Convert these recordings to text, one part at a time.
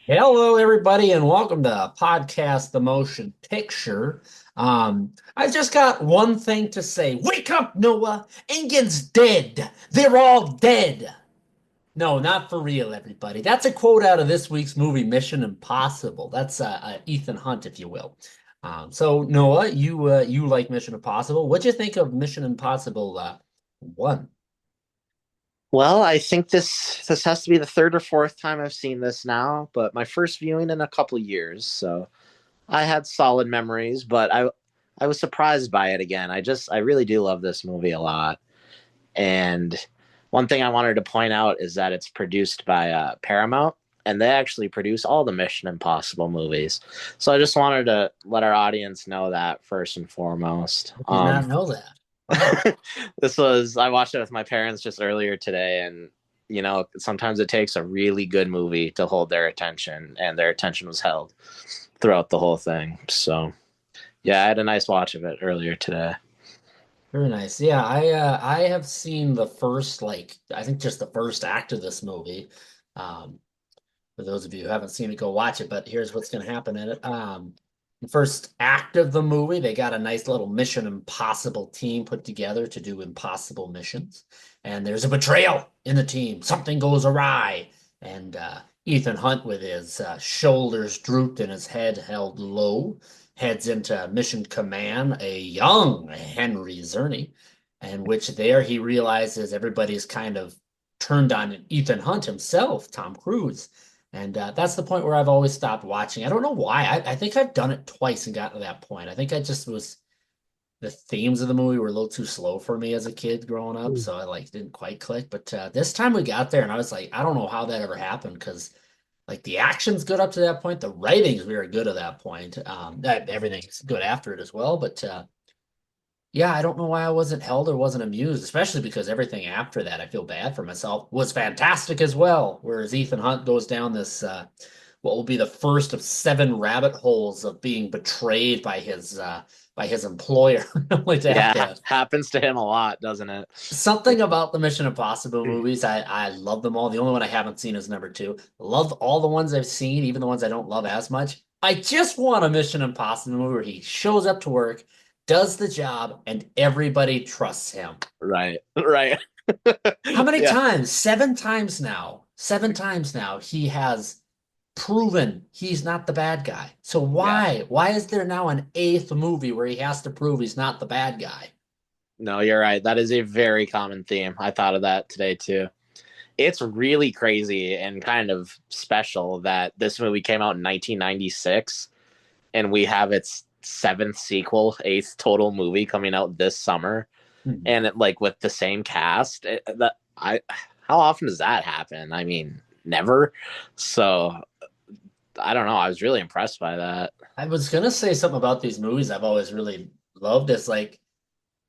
Hello, everybody, and welcome to Podcast The Motion Picture. I've just got one thing to say. Wake up, Noah! Engin's dead! They're all dead! No, not for real, everybody. That's a quote out of this week's movie, Mission Impossible. That's Ethan Hunt, if you will. So, Noah, you like Mission Impossible. What'd you think of Mission Impossible 1? Well, I think this has to be the third or fourth time I've seen this now, but my first viewing in a couple of years, so I had solid memories, but I was surprised by it again. I really do love this movie a lot. And one thing I wanted to point out is that it's produced by Paramount, and they actually produce all the Mission Impossible movies. So I just wanted to let our audience know that first and foremost. I did not know that. Wow. I watched it with my parents just earlier today, and sometimes it takes a really good movie to hold their attention, and their attention was held throughout the whole thing. So yeah, I had a nice watch of it earlier today. Very nice. Yeah, I have seen the first I think just the first act of this movie. Um for those of you who haven't seen it, go watch it, but here's what's gonna happen in it. The first act of the movie, they got a nice little Mission Impossible team put together to do impossible missions. And there's a betrayal in the team. Something goes awry. And Ethan Hunt, with his shoulders drooped and his head held low, heads into Mission Command, a young Henry Czerny, in which there he realizes everybody's kind of turned on Ethan Hunt himself, Tom Cruise. And that's the point where I've always stopped watching. I don't know why. I think I've done it twice and gotten to that point. I think I just was the themes of the movie were a little too slow for me as a kid growing up, so I didn't quite click. But this time we got there, and I was like, I don't know how that ever happened because the action's good up to that point, the writing's very good at that point. Everything's good after it as well, but yeah, I don't know why I wasn't held or wasn't amused, especially because everything after that, I feel bad for myself, was fantastic as well. Whereas Ethan Hunt goes down this, what will be the first of seven rabbit holes of being betrayed by his employer. Like that. Yeah, happens to him a lot, doesn't it? Something about the Mission Impossible movies, I love them all. The only one I haven't seen is number two. Love all the ones I've seen, even the ones I don't love as much. I just want a Mission Impossible movie where he shows up to work, does the job, and everybody trusts him. Right, right. How many Yeah, times? Seven times now. Seven times now he has proven he's not the bad guy. So yeah. why? Why is there now an eighth movie where he has to prove he's not the bad guy? No, you're right. That is a very common theme. I thought of that today too. It's really crazy and kind of special that this movie came out in 1996 and we have its seventh sequel, eighth total movie coming out this summer, Hmm. and with the same cast. How often does that happen? I mean, never. So I don't know. I was really impressed by that. I was gonna say something about these movies I've always really loved is and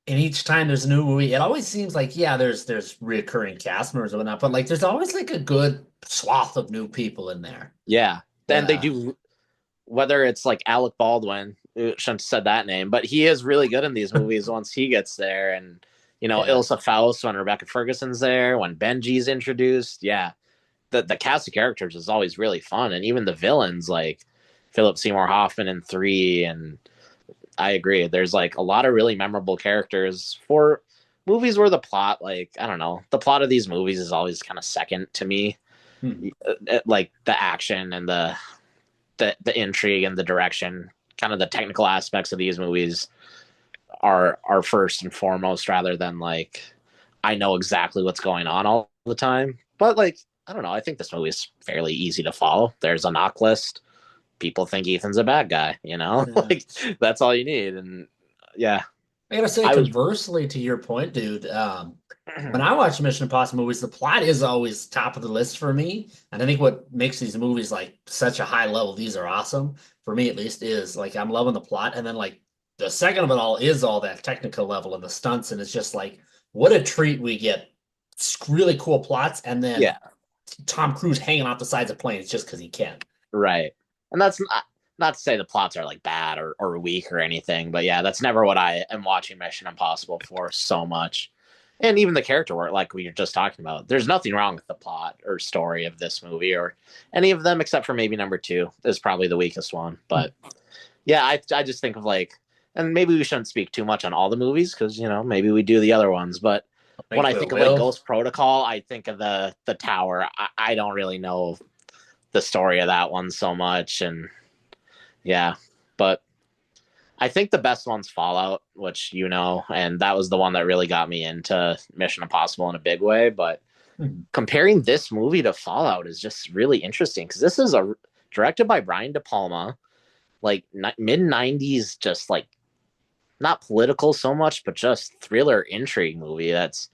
each time there's a new movie, it always seems like, yeah, there's reoccurring cast members and whatnot, but there's always a good swath of new people in there. Yeah. Then they Yeah. do, whether it's like Alec Baldwin, shouldn't have said that name, but he is really good in these movies once he gets there. And, Yeah. Ilsa Faust when Rebecca Ferguson's there, when Benji's introduced. Yeah. The cast of characters is always really fun. And even the villains, like Philip Seymour Hoffman in 3. And I agree. There's a lot of really memorable characters for movies where the plot, I don't know, the plot of these movies is always kind of second to me. Hmm. Like the action and the intrigue and the direction, kind of the technical aspects of these movies are first and foremost, rather than I know exactly what's going on all the time. But I don't know, I think this movie is fairly easy to follow. There's a knock list. People think Ethan's a bad guy, Yeah. that's all you need. And yeah, I gotta say, I was conversely to your point, dude, when I watch Mission Impossible movies, the plot is always top of the list for me. And I think what makes these movies such a high level, these are awesome, for me at least, is I'm loving the plot. And then the second of it all is all that technical level and the stunts. And it's just what a treat we get. Really cool plots, and then yeah, Tom Cruise hanging off the sides of planes just because he can. right. And that's not to say the plots are bad or weak or anything, but yeah, that's never what I am watching Mission Impossible for so much. And even the character work, like we were just talking about, there's nothing wrong with the plot or story of this movie or any of them, except for maybe number two is probably the weakest one. But yeah, I just think of like, and maybe we shouldn't speak too much on all the movies because maybe we do the other ones. But I when think I we think of like will. Ghost Protocol, I think of the tower. I don't really know the story of that one so much, and yeah, but I think the best one's Fallout, which and that was the one that really got me into Mission Impossible in a big way. But Hmm. comparing this movie to Fallout is just really interesting because this is a directed by Brian De Palma, like mid '90s, just like not political so much, but just thriller intrigue movie. That's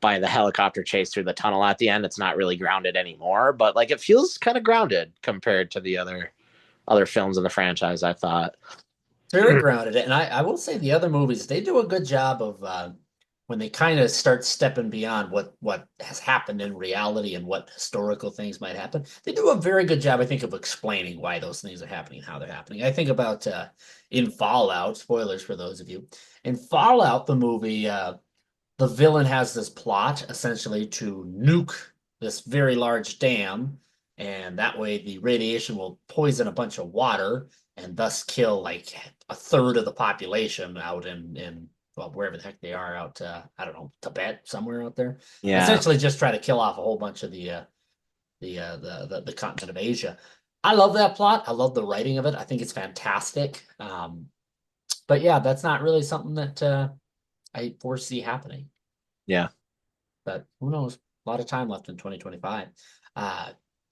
by the helicopter chase through the tunnel at the end. It's not really grounded anymore, but like it feels kind of grounded compared to the other films in the franchise. I thought. Very grounded. And I will say the other movies, they do a good job of when they kind of start stepping beyond what has happened in reality and what historical things might happen. They do a very good job, I think, of explaining why those things are happening and how they're happening. I think about in Fallout, spoilers for those of you. In Fallout, the movie, the villain has this plot essentially to nuke this very large dam, and that way the radiation will poison a bunch of water and thus kill like a third of the population out in well, wherever the heck they are out I don't know, Tibet, somewhere out there. Yeah, Essentially just try to kill off a whole bunch of the continent of Asia. I love that plot. I love the writing of it. I think it's fantastic. But yeah, that's not really something that I foresee happening. yeah. But who knows? A lot of time left in 2025. Uh,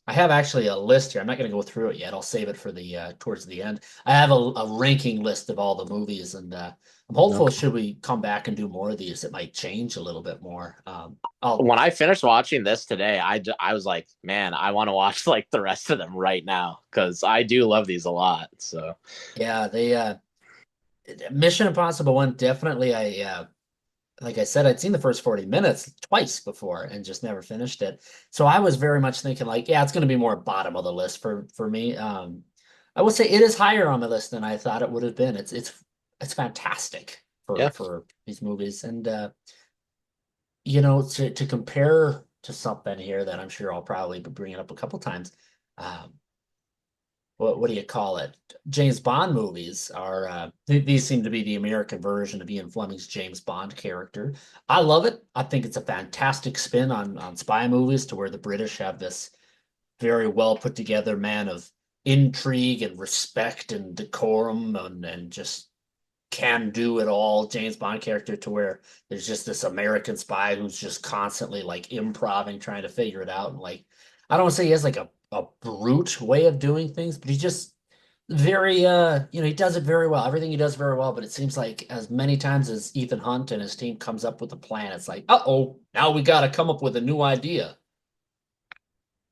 I have actually a list here. I'm not going to go through it yet. I'll save it for the towards the end. I have a ranking list of all the movies, and I'm hopeful Okay. should we come back and do more of these, it might change a little bit more. I'll When I finished watching this today, I was like, man, I want to watch like the rest of them right now because I do love these a lot. So yeah, they Mission Impossible one definitely. Like I said, I'd seen the first 40 minutes twice before and just never finished it. So I was very much thinking like, yeah, it's going to be more bottom of the list for me. I would say it is higher on the list than I thought it would have been. It's fantastic yeah, for these movies, and to compare to something here that I'm sure I'll probably be bringing up a couple times. Um, what do you call it? James Bond movies are these seem to be the American version of Ian Fleming's James Bond character. I love it. I think it's a fantastic spin on spy movies to where the British have this very well put together man of intrigue and respect and decorum and just can do it all James Bond character to where there's just this American spy who's just constantly like improving, trying to figure it out. And like, I don't want to say he has like a brute way of doing things, but he just very, he does it very well. Everything he does very well, but it seems like as many times as Ethan Hunt and his team comes up with a plan, it's like, uh-oh, now we got to come up with a new idea.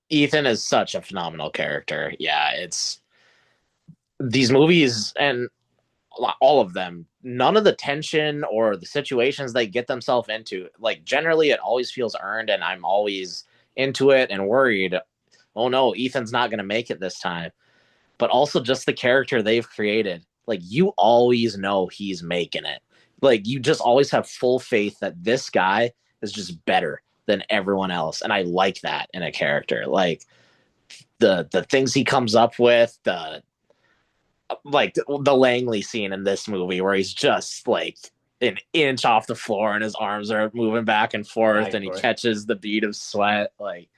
Ethan is such a phenomenal character. Yeah, it's these movies and all of them. None of the tension or the situations they get themselves into, like generally, it always feels earned, and I'm always into it and worried. Oh no, Ethan's not going to make it this time. But also just the character they've created. Like you always know he's making it. Like you just always have full faith that this guy is just better than everyone else. And I like that in a character. Like the things he comes up with, the Langley scene in this movie where he's just like an inch off the floor and his arms are moving back and I forth and he agree. catches the bead of sweat. Like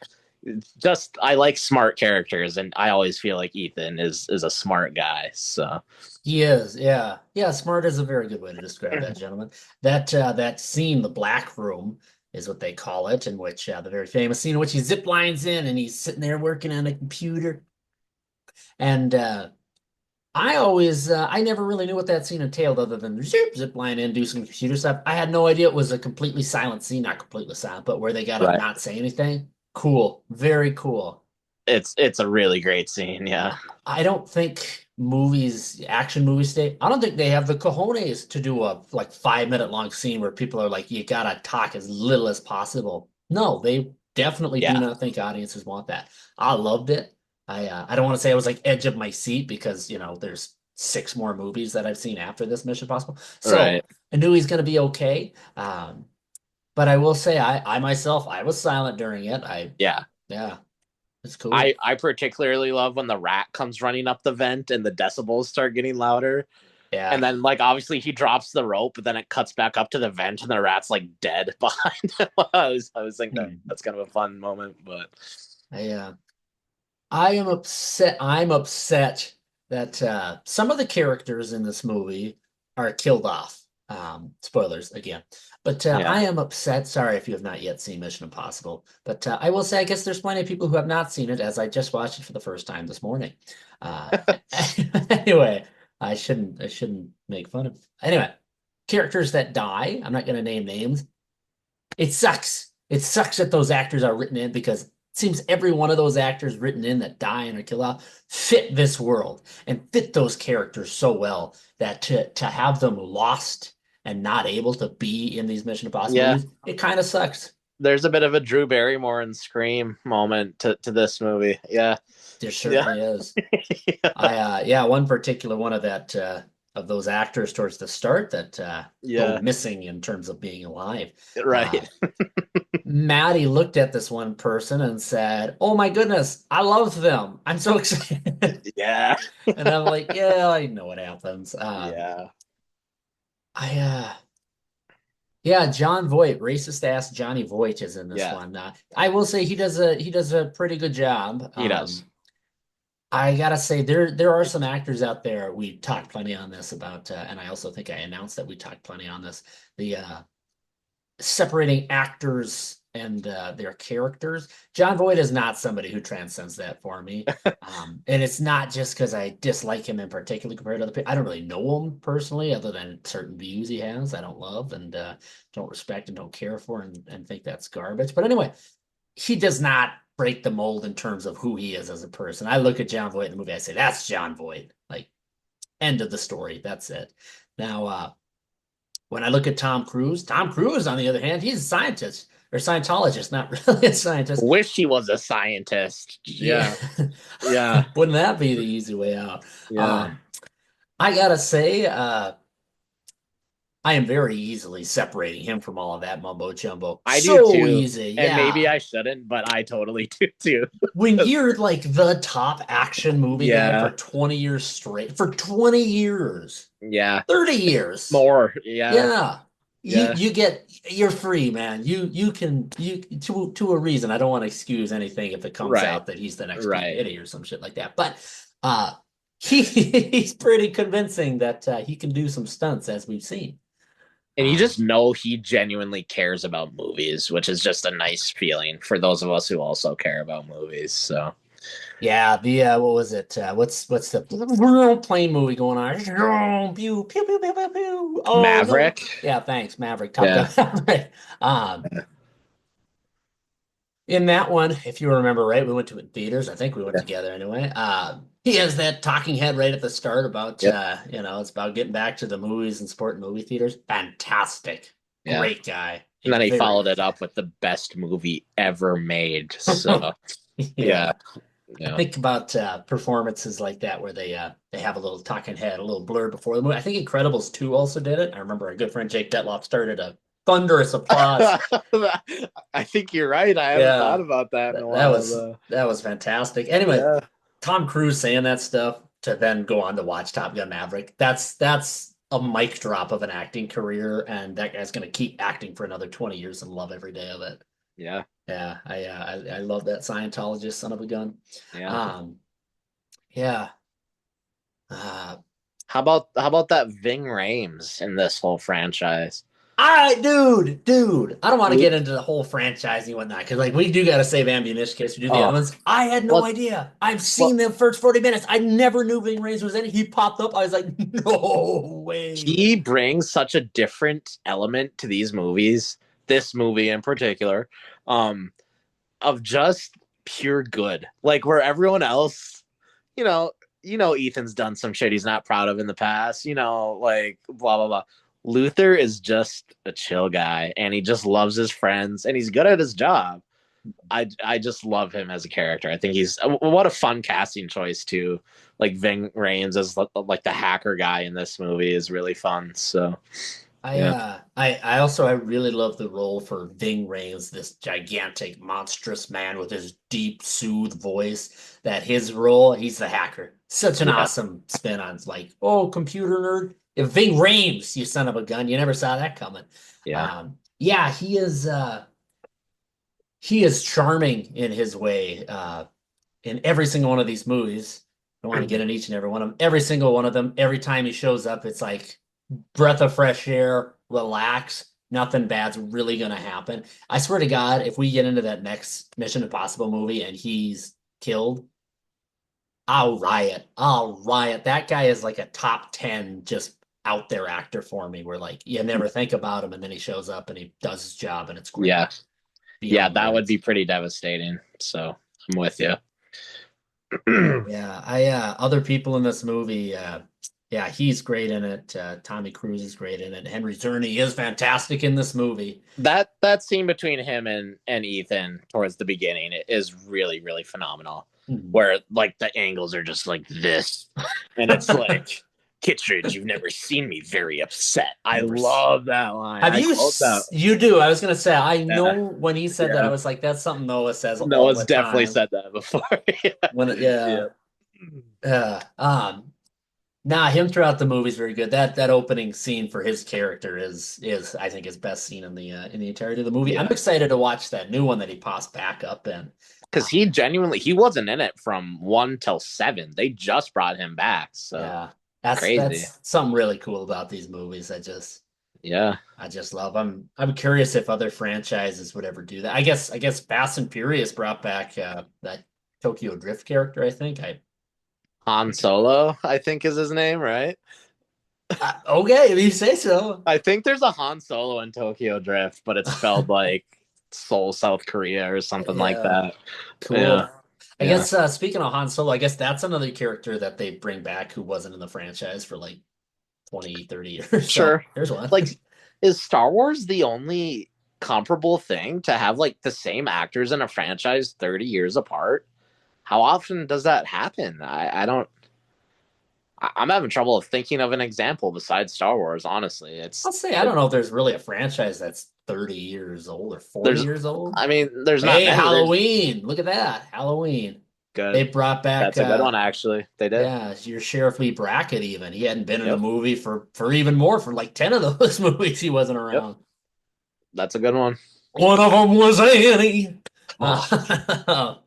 just I like smart characters, and I always feel like Ethan is a smart guy. So He is, yeah. Yeah, smart is a very good way to describe that gentleman. That scene, the black room, is what they call it, in which the very famous scene in which he zip lines in and he's sitting there working on a computer. And I never really knew what that scene entailed other than zip line in, do some computer stuff. I had no idea it was a completely silent scene, not completely silent, but where they gotta right, not say anything. Cool, very cool. it's a really great scene. Yeah, I don't think action movies today, I don't think they have the cojones to do a like 5 minute long scene where people are like, you gotta talk as little as possible. No, they definitely do yeah, not think audiences want that. I loved it. I don't want to say I was like edge of my seat because there's six more movies that I've seen after this Mission Possible. So right. I knew he's gonna be okay. But I will say, I myself, I was silent during it. Yeah. Yeah, it's cool. I particularly love when the rat comes running up the vent and the decibels start getting louder. Yeah. And then, like, obviously he drops the rope, but then it cuts back up to the vent and the rat's like dead behind him. I was thinking Hmm. that's kind of a fun moment, but I, uh, I am upset. I'm upset that some of the characters in this movie are killed off. Spoilers again. But yeah. I am upset. Sorry if you have not yet seen Mission Impossible. But I will say, I guess there's plenty of people who have not seen it, as I just watched it for the first time this morning. Uh, anyway, I shouldn't make fun of. Anyway, characters that die. I'm not going to name names. It sucks. It sucks that those actors are written in because it seems every one of those actors written in that die and are killed off fit this world and fit those characters so well that to have them lost and not able to be in these Mission Impossible Yeah. movies, it kind of sucks. There's a bit of a Drew Barrymore and Scream moment to this movie. Yeah. There Yeah. certainly is. Yeah, one particular one of those actors towards the start that go Yeah. missing in terms of being alive. Uh, Right. Maddie looked at this one person and said, "Oh my goodness, I love them. I'm so excited." Yeah. And I'm like, "Yeah, I know what happens." Yeah. I Yeah, Jon Voight, racist ass Johnny Voight is in this Yeah. one. I will say he does a pretty good job. He does. I gotta say there are some actors out there. We talked plenty on this about, and I also think I announced that we talked plenty on this. The separating actors and their characters. Jon Voight is not somebody who transcends that for me. And it's not just because I dislike him in particular compared to other people. I don't really know him personally, other than certain views he has I don't love and don't respect and don't care for and think that's garbage. But anyway, he does not break the mold in terms of who he is as a person. I look at Jon Voight in the movie, I say, that's Jon Voight. Like, end of the story. That's it. Now, when I look at Tom Cruise, on the other hand, he's a scientist or Scientologist, not really a scientist. Wish he was a scientist. Yeah. Yeah. Yeah. Wouldn't that be the easy way out? Yeah. Um, I gotta say, I am very easily separating him from all of that mumbo jumbo. I do So too. easy, And maybe yeah. I shouldn't, but I totally do too. When you're like the top action movie guy for Yeah. 20 years straight, for 20 years, Yeah. 30 years. More. Yeah. Yeah. You Yeah. you're free, man. You can you to a reason. I don't want to excuse anything if it comes Right. out that he's the next P. Right. Diddy or some shit like that. But uh he's pretty convincing that he can do some stunts as we've seen. And you Um just know he genuinely cares about movies, which is just a nice feeling for those of us who also care about movies. So yeah, the what was it? What's the plane movie going on? Pew, pew, pew, pew, pew, pew. Oh no. Maverick. Yeah, thanks, Maverick, Top Gun. Yeah. Maverick. Um In that one, if you remember right, we went to it in theaters. I think we went Yeah. together anyway. He has that talking head right at the start about, Yep. it's about getting back to the movies and supporting movie theaters. Fantastic. Yeah. Great guy. And A then he very followed it good up with the best movie ever made. guy. So Yeah. yeah. I Yeah. think about performances like that where they have a little talking head, a little blur before the movie. I think Incredibles 2 also did it. I remember our good friend Jake Detloff started a thunderous applause. I think you're right. I haven't thought Yeah. about that in a That while was though. that was fantastic. Anyway, Yeah. Tom Cruise saying that stuff to then go on to watch Top Gun Maverick. That's a mic drop of an acting career, and that guy's gonna keep acting for another 20 years and love every day of it. Yeah. Yeah, I love that Scientologist son of a gun. Yeah. Um, yeah. Uh, How about that Ving Rhames in this whole franchise? dude, I don't want to get into the whole franchising and whatnot because like we do got to save ammunition in case we do the other Oh, ones. I had no well, idea. I've seen well, them first 40 minutes. I never knew Ving Rhames was in it. He popped up. I was like, no way. he brings such a different element to these movies, this movie in particular, um, of just pure good. Like where everyone else, you know, Ethan's done some shit he's not proud of in the past, like blah blah blah. Luther is just a chill guy and he just loves his friends and he's good at his job. I just love him as a character. I think he's what a fun casting choice too. Like Ving Rhames as like the hacker guy in this movie is really fun. So Yeah. I really love the role for Ving Rhames, this gigantic, monstrous man with his deep, soothed voice. That his role, he's the hacker. Such an Yeah. awesome spin on it's like, oh, computer nerd. If Ving Rhames, you son of a gun, you never saw that coming. Yeah. Yeah, he is charming in his way. In every single one of these movies. I don't want to get in each and every one of them. Every single one of them, every time he shows up, it's like breath of fresh air, relax. Nothing bad's really gonna happen. I swear to God, if we get into that next Mission Impossible movie and he's killed, I'll riot. I'll riot. That guy is like a top 10 just out there actor for me, where like you never think about him and then he shows up and he does his job and it's great. Yeah. Yeah, Beyond that would words. be pretty devastating. So I'm with you. Yeah, I other people in this movie, yeah, he's great in it. Tommy Cruise is great in it. Henry Czerny is fantastic in this movie. That scene between him and Ethan towards the beginning is really really phenomenal. Mhm. Where like the angles are just like this, and it's like Kittredge, you've never seen me very upset. I Never. love that line. Have I you? quote that. You do. I was gonna say. I know Yeah, when he said that. I yeah. was like, that's something Noah says all Noah's the definitely time. said that before. Yeah, When yeah, yeah, uh, um, nah, him throughout the movie is very good. That opening scene for his character is I think his best scene in the entirety of the movie. I'm yeah. excited to watch that new one that he pops back up in. Because Uh, he wasn't in it from 1 till 7. They just brought him back, so Yeah, crazy. that's something really cool about these movies. Yeah. I just love. I'm curious if other franchises would ever do that. I guess Fast and Furious brought back that Tokyo Drift character. I think Han Solo, I think is his name, right? okay, if you say so. I think there's a Han Solo in Tokyo Drift, but it's spelled like Seoul, South Korea or something like Yeah, that. cool. Yeah. I Yeah. guess speaking of Han Solo, I guess that's another character that they bring back who wasn't in the franchise for like 20, 30 years. So Sure. here's one. Like, is Star Wars the only comparable thing to have like the same actors in a franchise 30 years apart? How often does that happen? I don't I'm having trouble thinking of an example besides Star Wars, honestly. I'll say I don't know if there's really a franchise that's 30 years old or 40 There's years old. I mean, there's not Hey, many. There's Halloween. Look at that. Halloween. They good. brought back That's a good one actually. They did. yeah, your Sheriff Lee Brackett even. He hadn't been in a Yep. movie for even more for like 10 of those movies he wasn't Yep. around. That's a good one. One of them was Annie. Oh,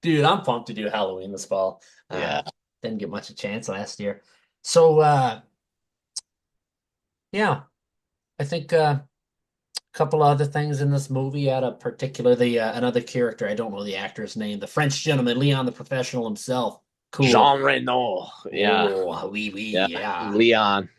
Dude, I'm pumped to do Halloween this fall. yeah. Didn't get much a chance last year. So yeah, I think couple other things in this movie out of particularly another character. I don't know the actor's name. The French gentleman, Leon the Professional himself. Cool. Jean Reno. Yeah. Oh, oui, Yeah. oui, yeah. Leon.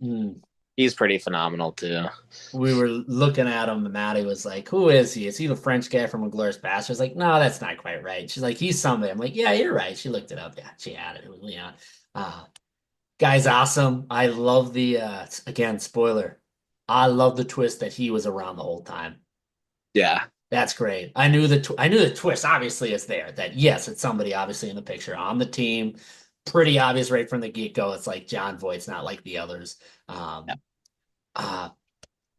Mm. He's pretty phenomenal too. We were looking at him, and Maddie was like, "Who is he? Is he the French guy from Inglourious Basterds?" Like, no, that's not quite right. She's like, "He's somebody." I'm like, "Yeah, you're right." She looked it up. Yeah, she had it. It was Leon. Uh, Guy's awesome. I love the again, spoiler. I love the twist that he was around the whole time. Yeah. That's great. I knew the twist obviously is there. That yes, it's somebody obviously in the picture on the team. Pretty obvious right from the get-go. It's like Jon Voight's not like the others. Yeah. Um uh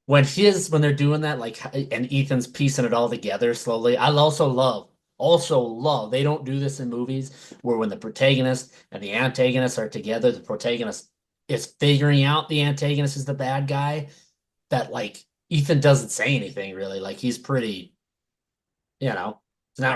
when they're doing that, like and Ethan's piecing it all together slowly. I also love they don't do this in movies where when the protagonist and the antagonist are together, the protagonist is figuring out the antagonist is the bad guy. That like Ethan doesn't say anything really. Like he's pretty, it's not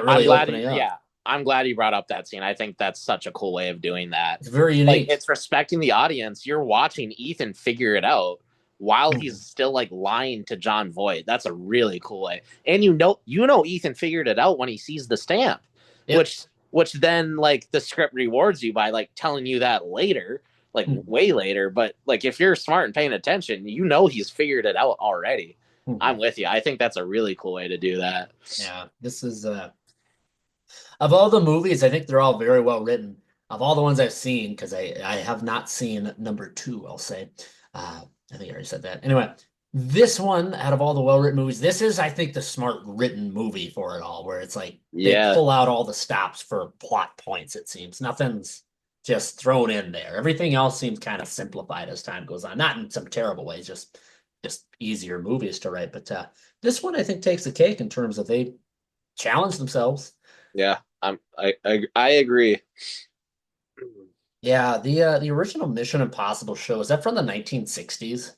I'm really glad opening up. yeah. I'm glad you brought up that scene. I think that's such a cool way of doing that. It's very Like unique. it's respecting the audience. You're watching Ethan figure it out while he's Mhm. still like lying to Jon Voight. That's a really cool way. And Ethan figured it out when he sees the stamp, Yep. which then like the script rewards you by like telling you that later, like Mhm. way later. But like if you're smart and paying attention, he's figured it out already. I'm Mhm. with you. I think that's a really cool way to do that. Yeah, this is of all the movies, I think they're all very well written. Of all the ones I've seen, because I have not seen number two, I'll say. I think I already said that. Anyway, this one, out of all the well-written movies, this is, I think, the smart written movie for it all, where it's like they Yeah. pull out all the stops for plot points, it seems. Nothing's just thrown in there. Everything else seems kind of simplified as time goes on. Not in some terrible ways, just just easier movies to write. But this one I think takes the cake in terms of they challenge themselves. Yeah, I agree. Yeah, the original Mission Impossible show, is that from the 1960s?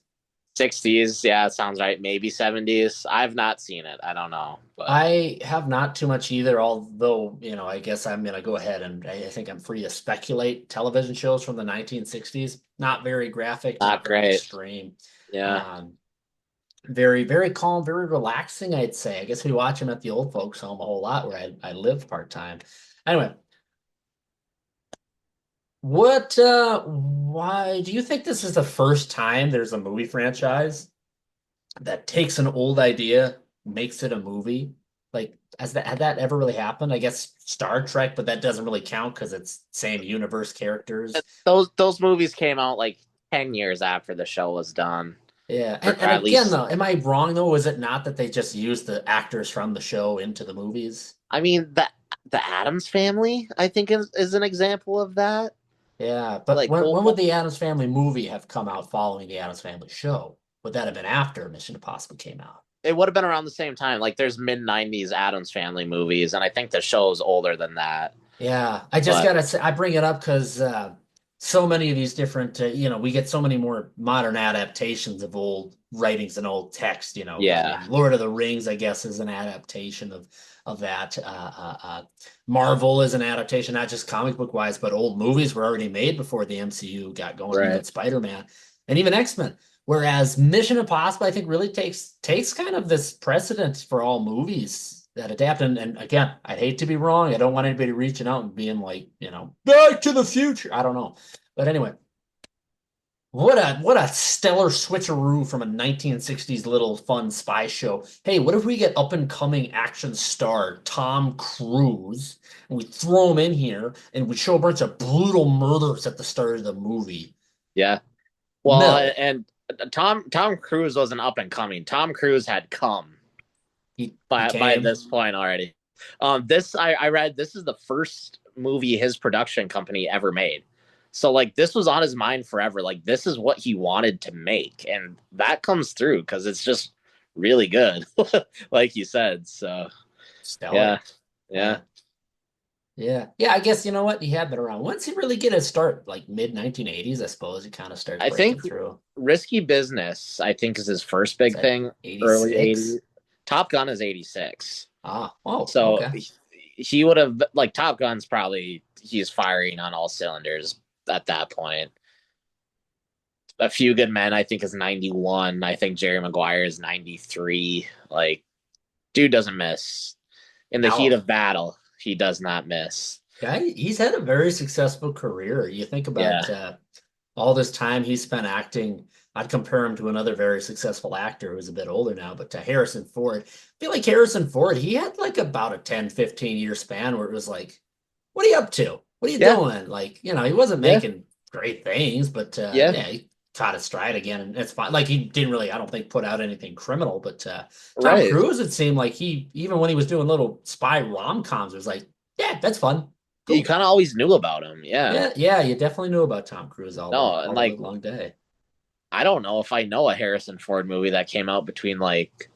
60s, yeah, it sounds right. Maybe 70s. I've not seen it. I don't know, but I have not too much either, although, I guess I'm gonna go ahead and I think I'm free to speculate. Television shows from the 1960s, not very graphic, not not very great. extreme. Yeah. Um, very, very calm, very relaxing, I'd say. I guess we watch them at the old folks' home a whole lot where I live part-time. Anyway, why do you think this is the first time there's a movie franchise that takes an old idea, makes it a movie? Like, had that ever really happened? I guess Star Trek, but that doesn't really count because it's same universe characters. Those movies came out like 10 years after the show was done, Yeah, or and at again least though, am I wrong though? Was it not that they just used the actors from the show into the movies? I mean the Adams Family, I think is an example of that. Yeah, but Like when would the Addams Family movie have come out following the Addams Family show? Would that have been after Mission Impossible came out? it would have been around the same time. Like there's mid-90s Adams Family movies, and I think the show's older than that. Yeah, I just But gotta say, I bring it up because so many of these different, we get so many more modern adaptations of old writings and old text. I yeah, mean, Lord of the Rings, I guess, is an adaptation of that. Marvel is an adaptation, not just comic book wise, but old movies were already made before the MCU got going. Even right. Spider-Man and even X-Men. Whereas Mission Impossible, I think, really takes kind of this precedent for all movies that adapt. And again, I'd hate to be wrong. I don't want anybody reaching out and being like, Back to the Future. I don't know. But anyway, what a stellar switcheroo from a 1960s little fun spy show. Hey, what if we get up and coming action star Tom Cruise and we throw him in here and we show a bunch of brutal murders at the start of the movie? Yeah. Well, Mill, and Tom Cruise wasn't up and coming. Tom Cruise had come he by came. this point already. This I read this is the first movie his production company ever made. So like this was on his mind forever. Like this is what he wanted to make, and that comes through because it's just really good, like you said. So Stellar. yeah, yeah. Yeah. Yeah. Yeah, I guess you know what? He had been around. Once he really get his start, like mid 1980s, I suppose he kind of starts I think breaking through. Risky Business, I think, is his first Is big that thing. Early 86? 80s. Top Gun is 86. Ah, oh, So okay. he would have like Top Gun's probably he's firing on all cylinders at that point. A Few Good Men, I think, is 91. I think Jerry Maguire is 93. Like, dude doesn't miss. In the heat Now, of battle, he does not miss. he's had a very successful career. You think Yeah, about all this time he spent acting. I'd compare him to another very successful actor who's a bit older now, but to Harrison Ford. I feel like Harrison Ford, he had like about a 10, 15-year span where it was like, what are you up to? What are you yeah, doing? Like, he wasn't yeah, making great things, but yeah. yeah, he caught his stride again, and it's fine. Like, he didn't really, I don't think, put out anything criminal, but Tom Right. Cruise, it seemed like even when he was doing little spy rom-coms, it was like, yeah, that's fun. You Cool. kind of always knew about him. Yeah. Yeah, yeah, you definitely knew about Tom Cruise No, and all the like live long day. I don't know if I know a Harrison Ford movie that came out between like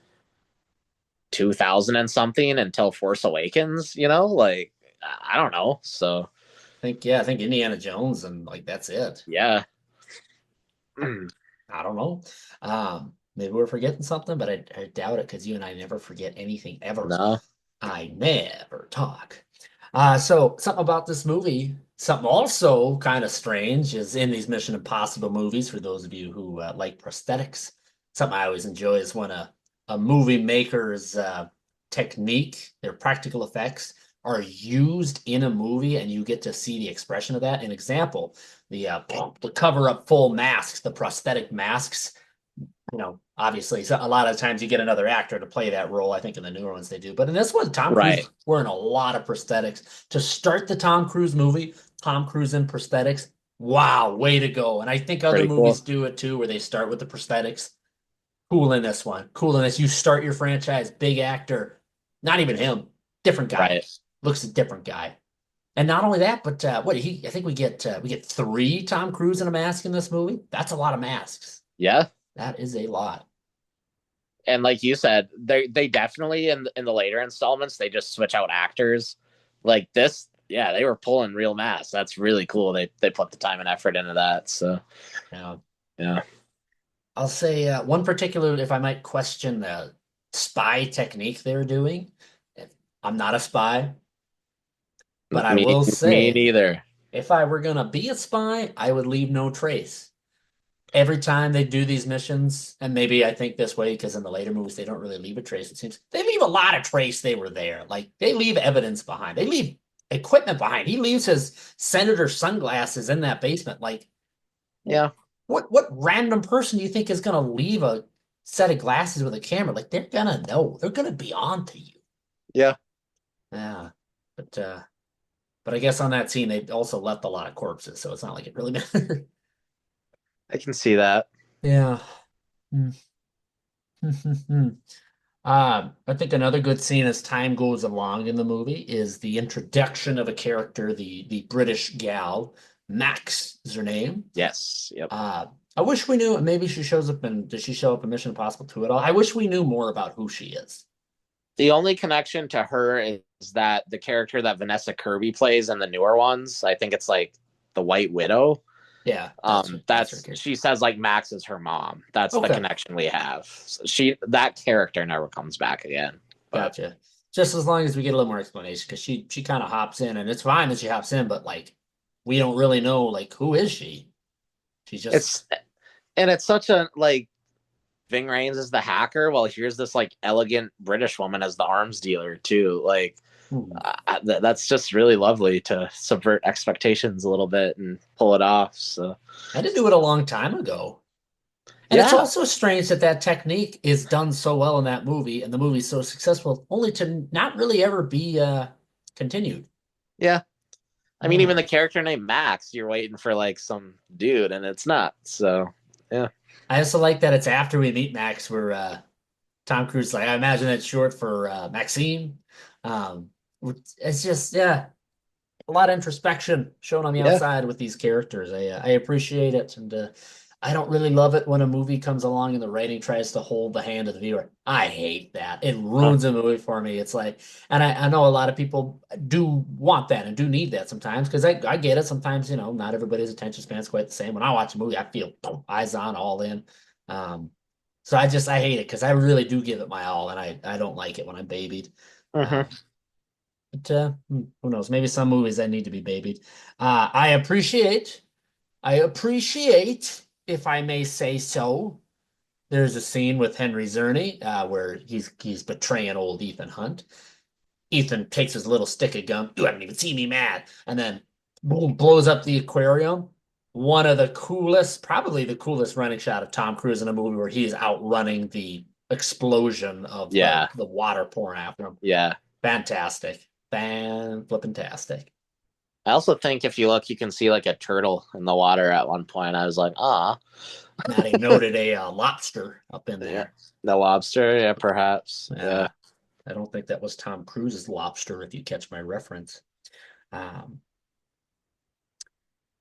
2000 and something until Force Awakens, like I don't know. So, Yeah, I think Indiana Jones and like that's it. yeah. I don't know. Maybe we're forgetting something, but I doubt it because you and I never forget anything ever. No. I never talk. So something about this movie, something also kind of strange is in these Mission Impossible movies, for those of you who like prosthetics, something I always enjoy is when a movie maker's technique, their practical effects are used in a movie and you get to see the expression of that. An example, the cover up full masks, the prosthetic masks, obviously, so a lot of times you get another actor to play that role. I think in the newer ones they do, but in this one, Tom Cruise Right. is wearing a lot of prosthetics to start the Tom Cruise movie. Tom Cruise in prosthetics. Wow, way to go! And I think other Pretty movies cool. do it too, where they start with the prosthetics. Cool in this one. Cool in this. You start your franchise, big actor. Not even him. Different guy. Right. Looks a different guy. And not only that, but I think we get three Tom Cruise in a mask in this movie. That's a lot of masks. Yeah. That is a lot. And like you said, they definitely in the later installments they just switch out actors. Like this, yeah, they were pulling real mass. That's really cool. They put the time and effort into that. So Now, yeah, I'll say one particular, if I might question the spy technique they're doing. I'm not a spy, but I me will me say, neither. if I were gonna be a spy, I would leave no trace. Every time they do these missions, and maybe I think this way because in the later movies they don't really leave a trace, it seems. They leave a lot of trace they were there. Like they leave evidence behind. They leave equipment behind. He leaves his senator sunglasses in that basement. Like Yeah, what random person do you think is gonna leave a set of glasses with a camera? Like they're gonna know. They're gonna be on to you. yeah, Yeah. But I guess on that scene they also left a lot of corpses, so it's not like it really mattered. I can see that. Yeah. I think another good scene as time goes along in the movie is the introduction of a character, the British gal, Max is her name. Yes, yep. Uh, I wish we knew, maybe she shows up in, does she show up in Mission Impossible 2 at all? I wish we knew more about who she is. The only connection to her is that the character that Vanessa Kirby plays in the newer ones, I think it's like the White Widow. Yeah, that's her That's character. she says like Max is her mom. That's the Okay, connection we have. So that character never comes back again. But gotcha. Just as long as we get a little more explanation, because she kind of hops in, and it's fine that she hops in, but like we don't really know like who is she? She's just it's it's such a like Ving Rhames is the hacker. Well, here's this like elegant British woman as the arms dealer too. Like hmm. that's just really lovely to subvert expectations a little bit and pull it off. So I did do it a long time ago. And it's yeah, also strange that that technique is done so well in that movie, and the movie's so successful, only to not really ever be continued. yeah. I mean, even the Oh. character named Max, you're waiting for like some dude, and it's not. So yeah, I also like that it's after we meet Max, where Tom Cruise, like I imagine that's short for Maxine. Um, it's just a lot of introspection shown on the yeah. outside with these characters. I appreciate it, and I don't really love it when a movie comes along and the writing tries to hold the hand of the viewer. I hate that. It Uh, ruins a movie for me. It's like, and I know a lot of people do want that and do need that sometimes because I get it. Sometimes, not everybody's attention span is quite the same. When I watch a movie, I feel boom, eyes on, all in. Um, so I hate it because I really do give it my all, and I don't like it when I'm babied. mhm. Um, but who knows? Maybe some movies I need to be babied. I appreciate, if I may say so. There's a scene with Henry Czerny where he's betraying old Ethan Hunt. Ethan takes his little stick of gum. You haven't even seen me mad, and then boom, blows up the aquarium. One of the coolest, probably the coolest running shot of Tom Cruise in a movie where he's outrunning the explosion of the Yeah, the water pouring after him. yeah. Fantastic. Fan-flippin-tastic. I also think if you look, you can see like a turtle in the water at one point. I was like, ah, Now they noted a lobster up in yeah, there. the lobster, yeah, perhaps, yeah, Uh, I don't think that was Tom Cruise's lobster, if you catch my reference. Um,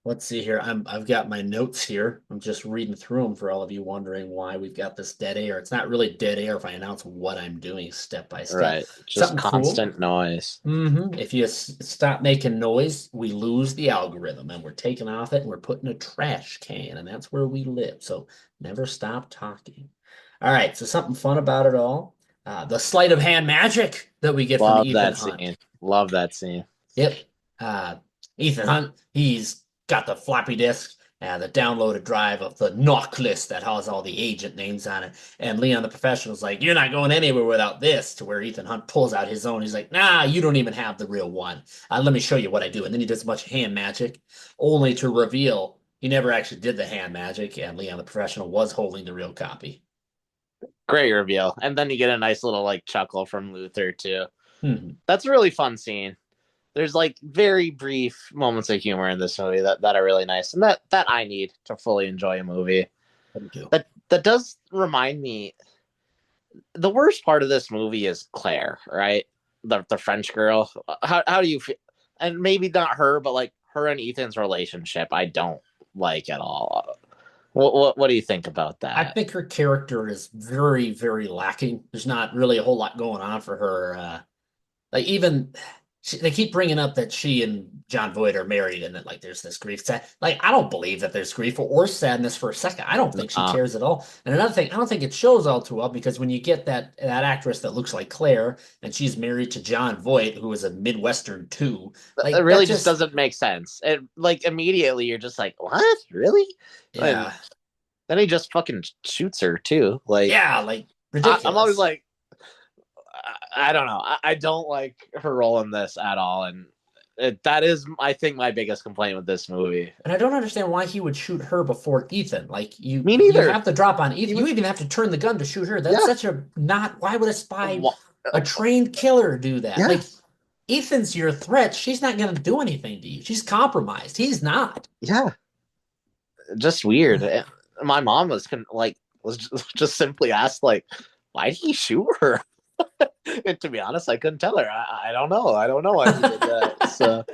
let's see here. I've got my notes here. I'm just reading through them for all of you wondering why we've got this dead air. It's not really dead air if I announce what I'm doing step by step. right. Just Something cool. constant noise. If you stop making noise, we lose the algorithm and we're taking off it and we're putting a trash can, and that's where we live. So never stop talking. All right, so something fun about it all. The sleight of hand magic that we get from Love Ethan that Hunt. scene. Love that scene. Yep. Ethan Hunt, he's got the floppy disk and the downloaded drive of the knock list that has all the agent names on it. And Leon the Professional's like, you're not going anywhere without this, to where Ethan Hunt pulls out his own. He's like, nah, you don't even have the real one. Let me show you what I do. And then he does a bunch of hand magic, only to reveal he never actually did the hand magic, and Leon the Professional was holding the real copy. Great reveal. And then you get a nice little like chuckle from Luther too. Hmm. That's a really fun scene. There's like very brief moments of humor in this movie that are really nice and that I need to fully enjoy a movie. What do you do? That does remind me the worst part of this movie is Claire, right? The French girl. How do you feel? And maybe not her, but like her and Ethan's relationship, I don't like at all. What do you think about I that? think her character is very, very lacking. There's not really a whole lot going on for her. Like even they keep bringing up that she and Jon Voight are married and that like there's this grief. Like I don't believe that there's grief or sadness for a second. I don't think she Uh, cares at all. And another thing, I don't think it shows all too well because when you get that actress that looks like Claire and she's married to Jon Voight, who is a Midwestern too, it like that really just just doesn't make sense. It like immediately you're just like, what? Really? And yeah then he just fucking shoots her too. Like yeah like I'm always ridiculous. like, I don't know. I don't like her role in this at all, and that is, I think, my biggest complaint with this movie. And I don't understand why he would shoot her before Ethan. Like Me you neither. have the drop on Ethan. Even You even have to turn the gun to shoot her. That's yeah, such a not. Why would a spy, Wha- a trained killer, do that? yeah, Like Ethan's your threat. She's not going to do anything to you. She's compromised. He's not. yeah. Just weird. My mom was just simply asked like, why did he shoot her? And to be honest, I couldn't tell her. I don't know. I don't know why he did that. So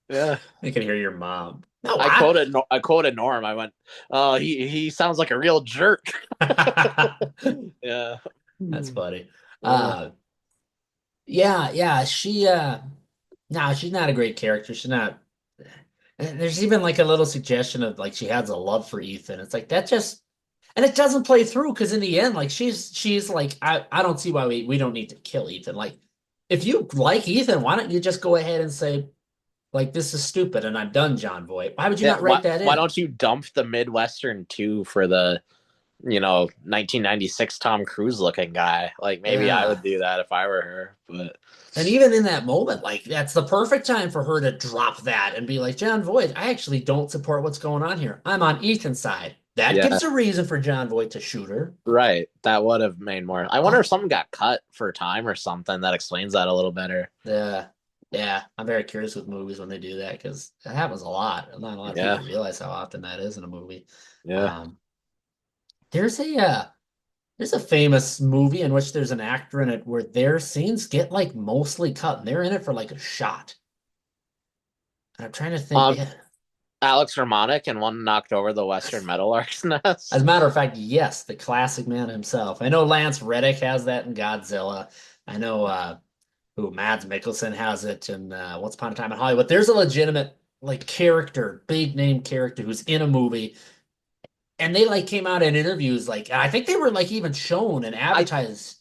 yeah. I can hear your mom. No, I quoted Norm. I went, "Oh, he sounds like a real jerk." Yeah. That's funny. Uh, Uh, yeah, yeah. No, she's not a great character. She's not. And there's even like a little suggestion of like she has a love for Ethan. It's like that just and it doesn't play through because in the end, like she's like, I don't see why we don't need to kill Ethan. Like, if you like Ethan, why don't you just go ahead and say, like, this is stupid and I'm done, Jon Voight. Why would you yeah, not write that why in? don't you dump the Midwestern 2 for the 1996 Tom Cruise looking guy? Like maybe I Yeah. would do that if I were her. But And even in that moment, like that's the perfect time for her to drop that and be like, Jon Voight, I actually don't support what's going on here. I'm on Ethan's side. That yeah, gives a reason for Jon Voight to shoot her. right. That would have made more. I wonder Oh, if something got cut for time or something that explains that a little better. yeah. Yeah. I'm very curious with movies when they do that because it happens a lot. Not a lot of Yeah, people realize how often that is in a movie. yeah. Um, there's there's a famous movie in which there's an actor in it where their scenes get like mostly cut and they're in it for like a shot. And I'm trying to think. Um, Alex Romanek and one knocked over the Western Metal Arcs As a nest. matter of fact, yes, the classic man himself. I know Lance Reddick has that in Godzilla. I know who Mads Mikkelsen has it in Once Upon a Time in Hollywood. There's a legitimate like character, big name character who's in a movie, and they like came out in interviews like I think they were like even shown and I advertised.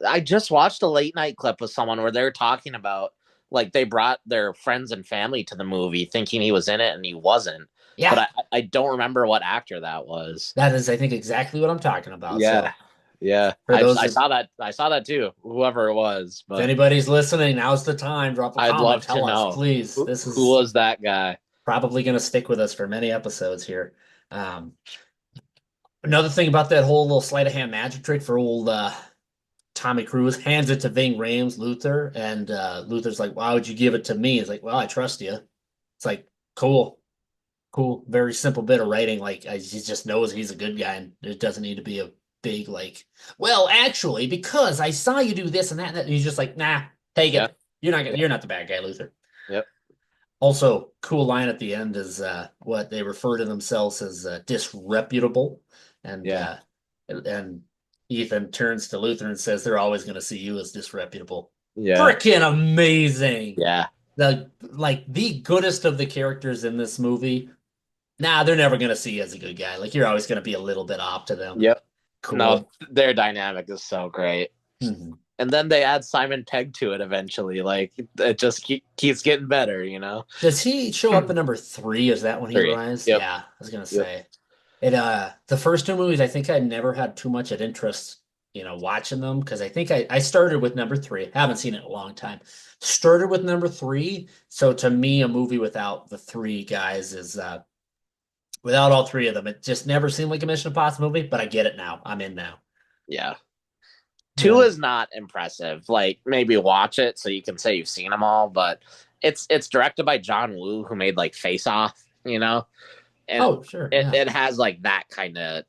I just watched a late night clip with someone where they're talking about like they brought their friends and family to the movie thinking he was in it and he wasn't. But Yeah, I don't remember what actor that was. that is I think exactly what I'm talking about. Yeah. So Yeah. for those I if saw that. I saw that too. Whoever it was, but anybody's listening, now's the time. Drop a I'd comment, love to tell us, know please. This who is was that guy. probably going to stick with us for many episodes here. Um, Another thing about that whole little sleight of hand magic trick for old Tommy Cruise hands it to Ving Rhames, Luther, and Luther's like, "Why would you give it to me?" It's like, "Well, I trust you." It's like, cool, cool, very simple bit of writing. Like he just knows he's a good guy, and it doesn't need to be a big like, "Well, actually, because I saw you do this and that," and he's just like, "Nah, take Yeah. it. You're not the bad guy, Luther." Yep. Also, cool line at the end is what they refer to themselves as disreputable, and Yeah. and Ethan turns to Luther and says, "They're always going to see you as disreputable." Yeah. Freaking amazing! Yeah. The goodest of the characters in this movie. Nah, they're never going to see you as a good guy. Like you're always going to be a little bit off to them. Yep. No, Cool. their dynamic is so great. Mhm. And then they add Simon Pegg to it eventually. Like it just keeps getting better. Does he show up in number three? Is that when he 3. arrives? Yep. Yeah, I was gonna Yep. say. It the first two movies I think I never had too much of interest, watching them because I think I started with number three. Haven't seen it in a long time. Started with number three. So to me, a movie without the three guys is without all three of them, it just never seemed like a Mission Impossible movie, but I get it now. I'm in now. Yeah. 2 Yeah. is not impressive. Like maybe watch it so you can say you've seen them all, but it's directed by John Woo who made like Face Off. And Oh, sure. it, Yeah. it has like that kind of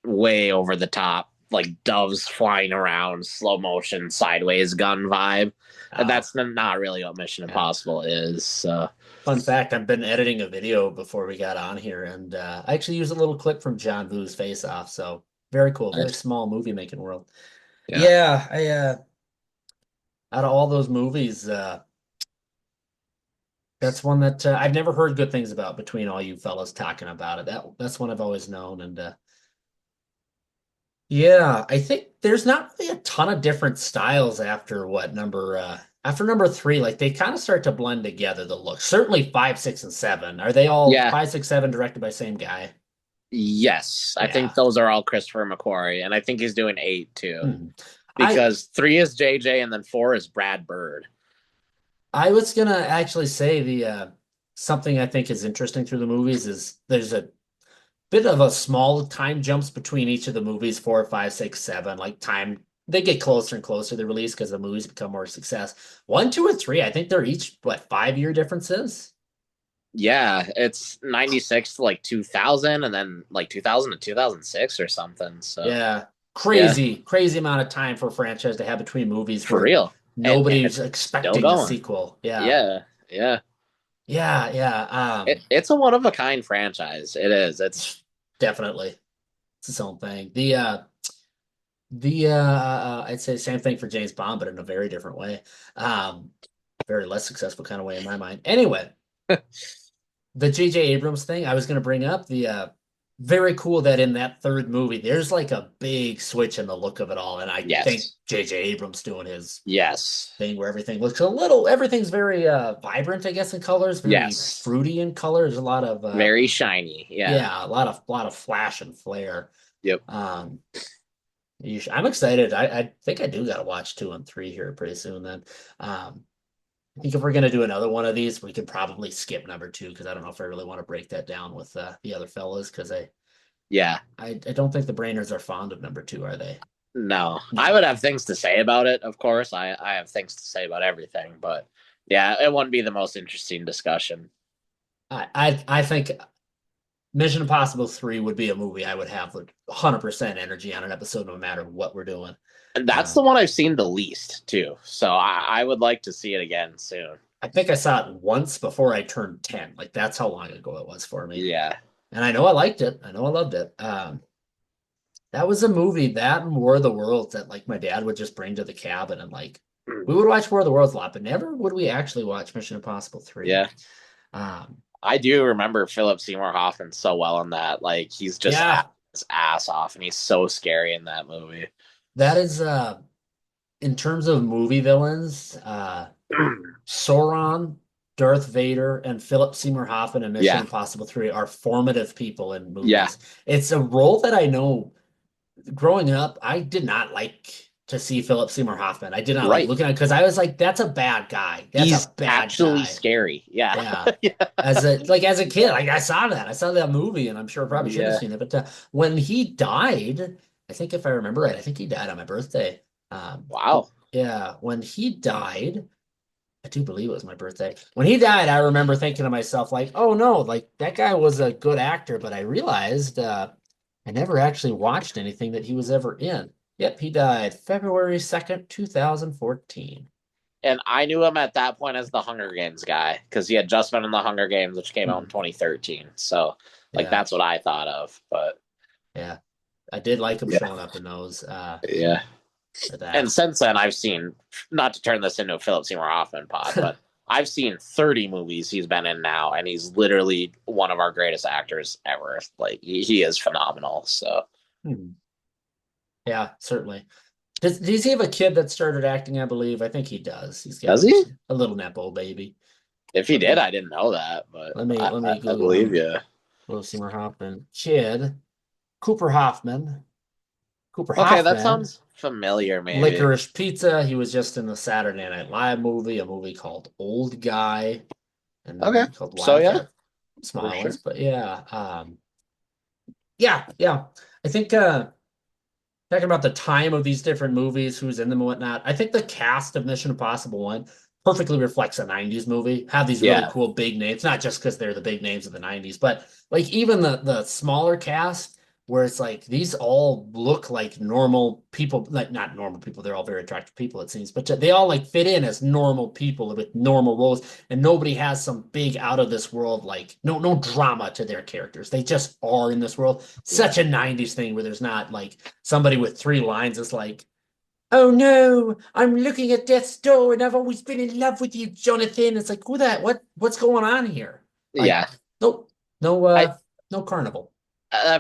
way over the top like doves flying around, slow motion, sideways gun vibe. And Uh, that's not really what Mission yeah. Impossible is. So Fun fact, I've been editing a video before we got on here, and I actually used a little clip from John Woo's Face Off. So very cool, very nice. small movie making world. Yeah. Yeah, I out of all those movies, that's one that I've never heard good things about between all you fellas talking about it. That's one I've always known, and yeah, I think there's not really a ton of different styles after what number after number three. Like they kind of start to blend together. The look certainly five, six, and seven. Are they all Yeah. five, six, seven directed by same guy? Yes. I think Yeah. those are all Christopher McQuarrie. And I think he's doing 8 too. Hmm. I Because 3 is JJ and then 4 is Brad Bird. I was gonna actually say the something I think is interesting through the movies is there's a bit of a small time jumps between each of the movies, four, five, six, seven. Like time, they get closer and closer to the release because the movies become more success. One, two, and three, I think they're each what 5 year differences. Yeah, it's 96 to like 2000 and then like 2000 to 2006 or something. So, Yeah, yeah, crazy amount of time for a franchise to have between movies for where real. And nobody's it's still expecting a going. sequel. Yeah, Yeah, yeah. yeah. It's a one of a kind franchise. It is. It's Definitely, it's its own thing. I'd say same thing for James Bond, but in a very different way. Um, very less successful kind of way in my mind. Anyway, the J.J. Abrams thing I was going to bring up, the very cool that in that third movie, there's like a big switch in the look of it all. And I think yes. J.J. Abrams doing his Yes. thing where everything's very vibrant, I guess, in colors, very Yes. fruity in color. There's a lot of Very shiny. Yeah. yeah, a lot of flash and flare. Yep. Um, I'm excited. I think I do got to watch two and three here pretty soon. Then, I think if we're gonna do another one of these, we could probably skip number two because I don't know if I really want to break that down with the other fellas because Yeah. I don't think the Brainers are fond of number two, are they? No. I No. would have things to say about it, of course. I have things to say about everything, but yeah, it wouldn't be the most interesting discussion. I think Mission Impossible 3 would be a movie I would have with 100% energy on an episode no matter what we're doing. And that's the Um, one I've seen the least too. So I would like to see it again soon. I think I saw it once before I turned 10. Like that's how long ago it was for me. Yeah. And I know I liked it. I know I loved it. That was a movie, that and War of the Worlds, that like my dad would just bring to the cabin and like we would watch War of the Worlds a lot, but never would we actually watch Mission Impossible 3. Yeah. Um, I do remember Philip Seymour Hoffman so well in that. Like he's just yeah, his ass off and he's so scary in that movie. that is in terms of movie villains, Sauron, Darth Vader, and Philip Seymour Hoffman in Mission Yeah. Impossible 3 are formative people in Yeah. movies. It's a role that I know growing up, I did not like to see Philip Seymour Hoffman. I did not like Right. looking at it because I was like, that's a bad guy. That's He's a bad actually guy. scary. Yeah. Yeah. Yeah. As a kid, like I saw that movie, and I'm sure I probably should have Yeah. seen it. But when he died, I think if I remember right, I think he died on my birthday. Um, Wow. yeah, when he died, I do believe it was my birthday. When he died, I remember thinking to myself, like, oh no, like that guy was a good actor, but I realized I never actually watched anything that he was ever in. Yep, he died February 2nd, 2014. And I knew him at that point as the Hunger Games guy because he had just been in the Hunger Games, which came out in Mhm. 2013. So, like, Yeah, that's what I thought of. But yeah. I did like him yeah. showing up in those Yeah. for And that. since then, I've seen, not to turn this into a Philip Seymour Hoffman pod, but I've seen 30 movies he's been in now, and he's literally one of our greatest actors ever. Like, he is phenomenal. So, Hmm. Yeah, certainly. Does he have a kid that started acting, I believe? I think he does. He's got does he? a little Nepo baby. If he Let did, me I didn't know that, but let me I Google believe him. you. Will Seymour Hoffman. Kid. Cooper Hoffman. Cooper Okay, that Hoffman. sounds familiar, maybe. Licorice Pizza. He was just in the Saturday Night Live movie, a movie called Old Guy, and then a Okay, movie called so yeah, Wildcat. for Small ones, sure. but yeah. Yeah. I think talking about the time of these different movies, who's in them and whatnot, I think the cast of Mission Impossible 1 perfectly reflects a 90s movie. Have these really Yeah, cool big names, not just because they're the big names of the 90s, but like even the smaller cast, where it's like these all look like normal people, like not normal people, they're all very attractive people, it seems, but they all like fit in as normal people with normal roles, and nobody has some big out of this world, like no drama to their characters. They just are in this world. Yeah. Such a 90s thing where there's not like somebody with three lines. It's like, oh no, I'm looking at death's door and I've always been in love with you, Jonathan. It's like, who that? What's going on here? Like, Yeah. no, no, I no carnival.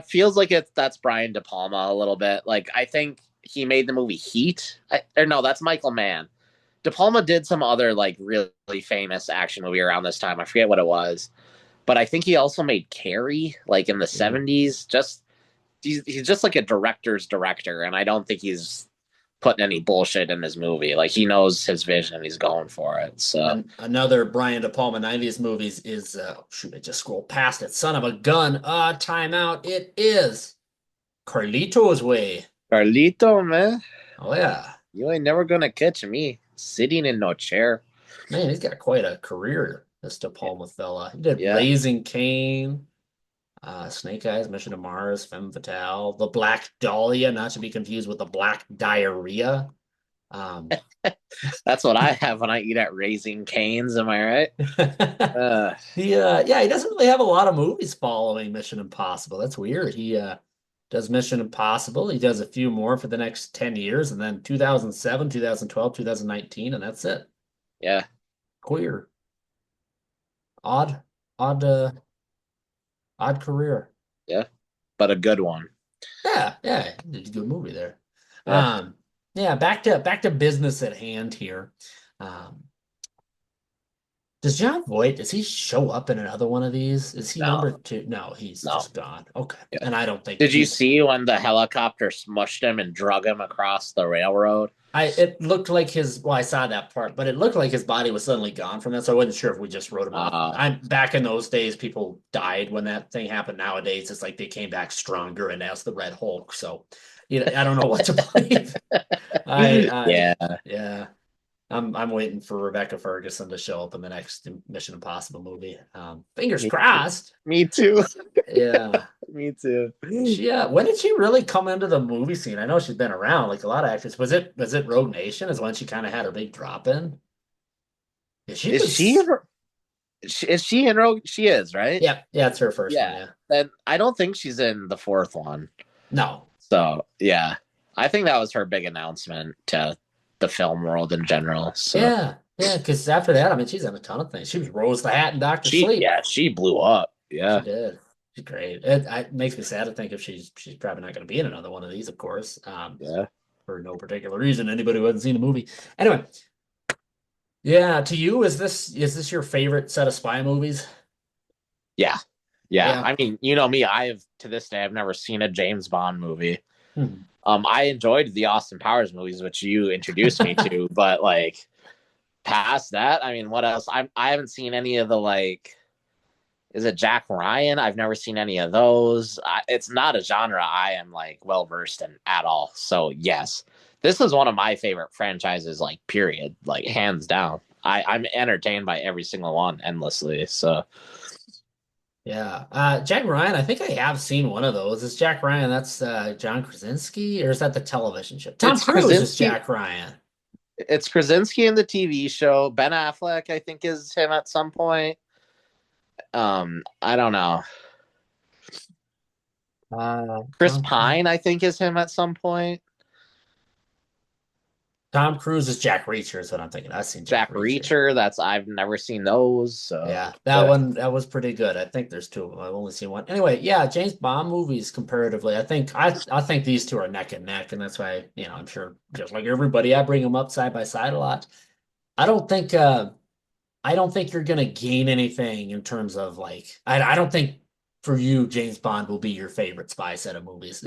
feels like that's Brian De Palma a little bit. Like I think he made the movie Heat. Or no, that's Michael Mann. De Palma did some other like really famous action movie around this time. I forget what it was, but I think he also made Carrie like in the Mm. '70s. Just he's just like a director's director, and I don't think he's putting any bullshit in his movie. Like he knows his vision and he's going for it. So Another Brian De Palma 90s movies is shoot, I just scrolled past it. Son of a gun. Timeout. It is Carlito's Way. Carlito, man, Oh yeah. you ain't never gonna catch me sitting in no chair. Man, he's got quite a career, this De Palma fella. He did Yeah, Raising Cain, Snake Eyes, Mission to Mars, Femme Fatale, The Black Dahlia, not to be confused with The Black Diarrhea. Um, that's what I have when I eat at Raising Canes. Am I right? Uh, yeah, he doesn't really have a lot of movies following Mission Impossible. That's weird. He does Mission Impossible. He does a few more for the next 10 years, and then 2007, 2012, 2019, and that's it. yeah, Queer. Odd, odd, odd career. yeah, but a good one. Yeah, it's a good movie there. Yeah, Um, yeah, back to business at hand here. Um, does Jon Voight, does he show up in another one of these? Is he no, number two? No, he's no. just gone. Okay. Yeah. And I don't think Did you he's see when the helicopter smushed him and drug him across the railroad? I it looked like his well, I saw that part, but it looked like his body was suddenly gone from that, so I wasn't sure if we just wrote him off. Uh, I'm back in those days, people died when that thing happened. Nowadays, it's like they came back stronger and as the Red Hulk. So I don't know what to believe. I yeah, yeah. I'm waiting for Rebecca Ferguson to show up in the next Mission Impossible movie. Fingers me, crossed. me too. Yeah. Me too. When did she really come into the movie scene? I know she's been around like a lot of actors. Was it Rogue Nation is when she kind of had her big drop in? Yeah, she Is she was in is she in Rogue? She is, right? yeah, it's her first one, Yeah. yeah. Then I don't think she's in the fourth one. No. So yeah, I think that was her big announcement to the film world in general. So Yeah, because after that, I mean, she's in a ton of things. She was Rose the Hat and Doctor Sleep. she blew up. She Yeah, did. She's great. It makes me sad to think if she's probably not going to be in another one of these, of course, yeah, for no particular reason. Anybody who hasn't seen the movie. Anyway, yeah. To you, is this your favorite set of spy movies? yeah, yeah. Yeah. I mean, you know me. I've to this day I've never seen a James Bond movie. Hmm. I enjoyed the Austin Powers movies, which you introduced me to, but like past that, I mean, what else? I haven't seen any of the like. Is it Jack Ryan? I've never seen any of those. It's not a genre I am like well versed in at all. So yes, this is one of my favorite franchises. Like period, like hands down. I'm entertained by every single one endlessly. So Yeah. Jack Ryan, I think I have seen one of those. Is Jack Ryan, that's John Krasinski, or is that the television show? Tom it's Cruise is Krasinski. Jack Ryan. It's Krasinski in the TV show. Ben Affleck, I think, is him at some point. I don't know. Chris Tom Cruise. Pine, I think, is him at some point. Tom Cruise is Jack Reacher, is what I'm thinking. I've seen Jack Jack Reacher. Reacher, that's I've never seen those. So, Yeah, that but one that was pretty good. I think there's two of them. I've only seen one. Anyway, yeah, James Bond movies comparatively, I think these two are neck and neck, and that's why, I'm sure just like everybody, I bring them up side by side a lot. I don't think I don't think you're gonna gain anything in terms of like I don't think for you James Bond will be your favorite spy set of movies.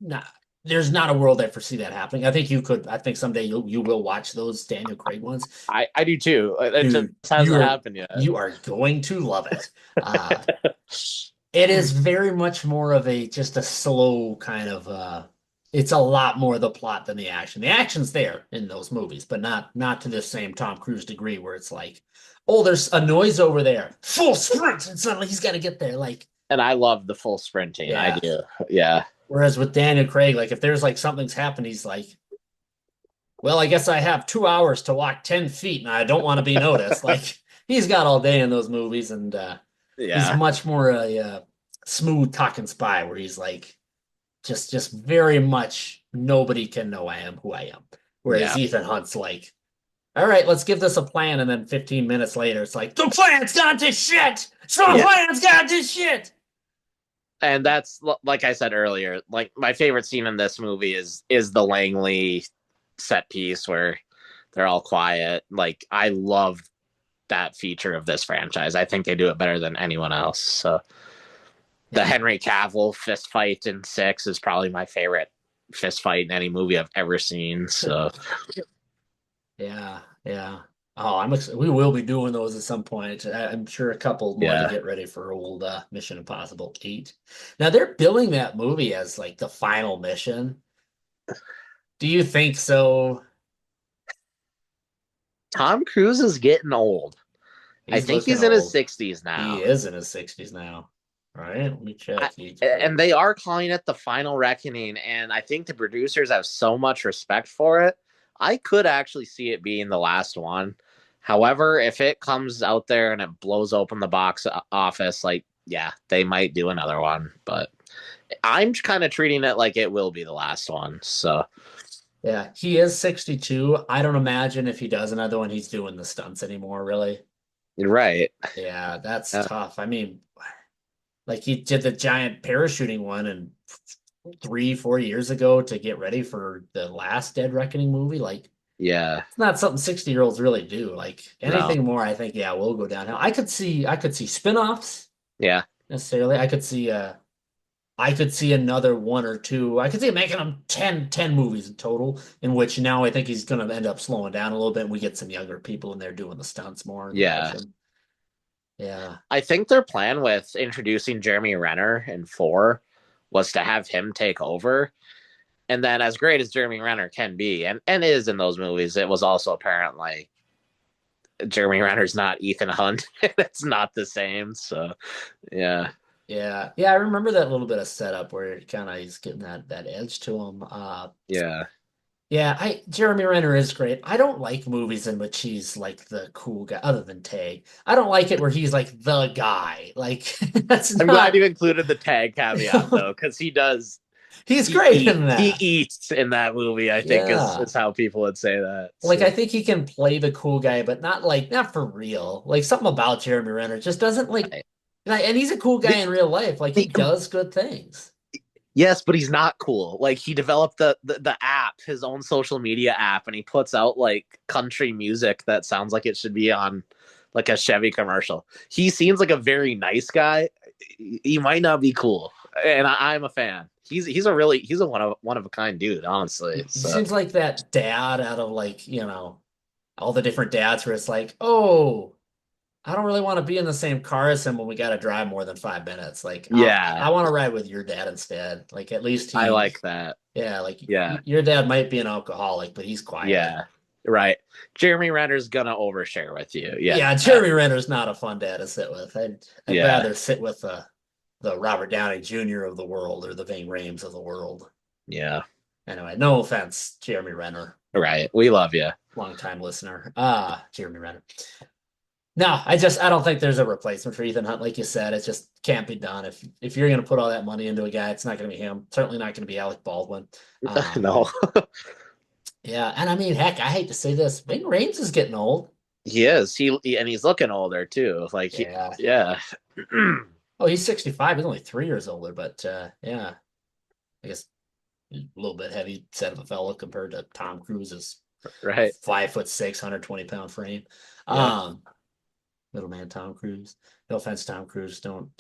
Not, there's not a world I foresee that happening. I think you could. I think someday you will watch those Daniel Craig ones. I do too. It just Dude, hasn't happened yet. you are going to love it. It is very much more of a just a slow kind of it's a lot more the plot than the action. The action's there in those movies, but not to the same Tom Cruise degree where it's like, oh, there's a noise over there, full sprint, and suddenly he's got to get there. Like, And I love the full sprinting. I Yeah. do. Yeah. Whereas with Daniel Craig, like if there's like something's happened, he's like, well, I guess I have 2 hours to walk 10 feet and I don't want to be noticed. Like he's got all day in those movies, and he's Yeah. much more a smooth talking spy where he's like just very much nobody can know I am who I am. Whereas Yeah. Ethan Hunt's like, all right, let's give this a plan, and then 15 minutes later, it's like the plan's gone to shit. The Yeah. plan's gone to shit. And that's like I said earlier, like my favorite scene in this movie is the Langley set piece where they're all quiet. Like I love that feature of this franchise. I think they do it better than anyone else. So the Yeah, Henry Cavill fist fight in 6 is probably my favorite fist fight in any movie I've ever seen. So yeah, yeah. Oh, we will be doing those at some point. I'm sure a couple more to yeah. get ready for old Mission Impossible 8. Now they're billing that movie as like the final mission. Do you think so? Tom Cruise is getting old. I He's think looking he's in his old. 60s He now. is in his 60s now. All right, let me check. He's And they are calling it the final reckoning, and I think the producers have so much respect for it. I could actually see it being the last one. However, if it comes out there and it blows open the box office, like yeah, they might do another one, but I'm kind of treating it like it will be the last one. So Yeah, he is 62. I don't imagine if he does another one, he's doing the stunts anymore, really. you're right. Yeah, that's Yeah. tough. I mean, like he did the giant parachuting one and 3, 4 years ago to get ready for the last Dead Reckoning movie. Like, Yeah. it's not something 60-year-olds really do. Like No. anything more, I think, yeah, we'll go downhill. I could see spin-offs Yeah. necessarily. I could see another one or two. I could see him making them 10 movies in total, in which now I think he's going to end up slowing down a little bit and we get some younger people in there doing the stunts more in the Yeah. action. Yeah. I think their plan with introducing Jeremy Renner in 4 was to have him take over. And then, as great as Jeremy Renner can be, and is in those movies, it was also apparent like Jeremy Renner's not Ethan Hunt. It's not the same. So, yeah, Yeah. Yeah, I remember that little bit of setup where it kind of he's getting that edge to him. yeah. Yeah, I Jeremy Renner is great. I don't like movies in which he's like the cool guy, other than Tag. I don't like it where he's like the guy. Like that's I'm glad not you included the tag caveat though, because he does. he's great in He that. eats in that movie. I think Yeah. is how people would say that. Like I So think he can play the cool guy, but not for real. Like something about Jeremy Renner just doesn't and he's a cool guy the, in real life. Like he the does good things. yes, but he's not cool. Like he developed the app, his own social media app, and he puts out like country music that sounds like it should be on like a Chevy commercial. He seems like a very nice guy. He might not be cool, and I'm a fan. He's a one of a kind dude, honestly. He So seems like that dad out of like, all the different dads where it's like, oh, I don't really want to be in the same car as him when we got to drive more than 5 minutes. Like, yeah, I want to ride with your dad instead. Like, at least I like that. yeah, like Yeah, your dad might be an alcoholic, but he's quiet. yeah, right. Jeremy Renner's gonna overshare with you. Yeah, Yeah, Jeremy Renner's not a fun dad to sit with. I'd yeah, rather sit with the Robert Downey Jr. of the world or the Ving Rhames of the world. yeah. Anyway, no offense, Jeremy Renner, Right. We love you. longtime listener. Jeremy Renner. No, I don't think there's a replacement for Ethan Hunt. Like you said, it just can't be done. If you're going to put all that money into a guy, it's not going to be him. Certainly not going to be Alec Baldwin. Um, No, yeah, and I mean, heck, I hate to say this, Ving Rhames is getting old. he is. And he's looking older too. Like Yeah. yeah, Oh, he's 65. He's only 3 years older, but yeah, I guess a little bit heavy set of a fellow compared to Tom Cruise's right. 5'6", 120-pound frame. Yeah. Um, Little man Tom Cruise. No offense, Tom Cruise. Don't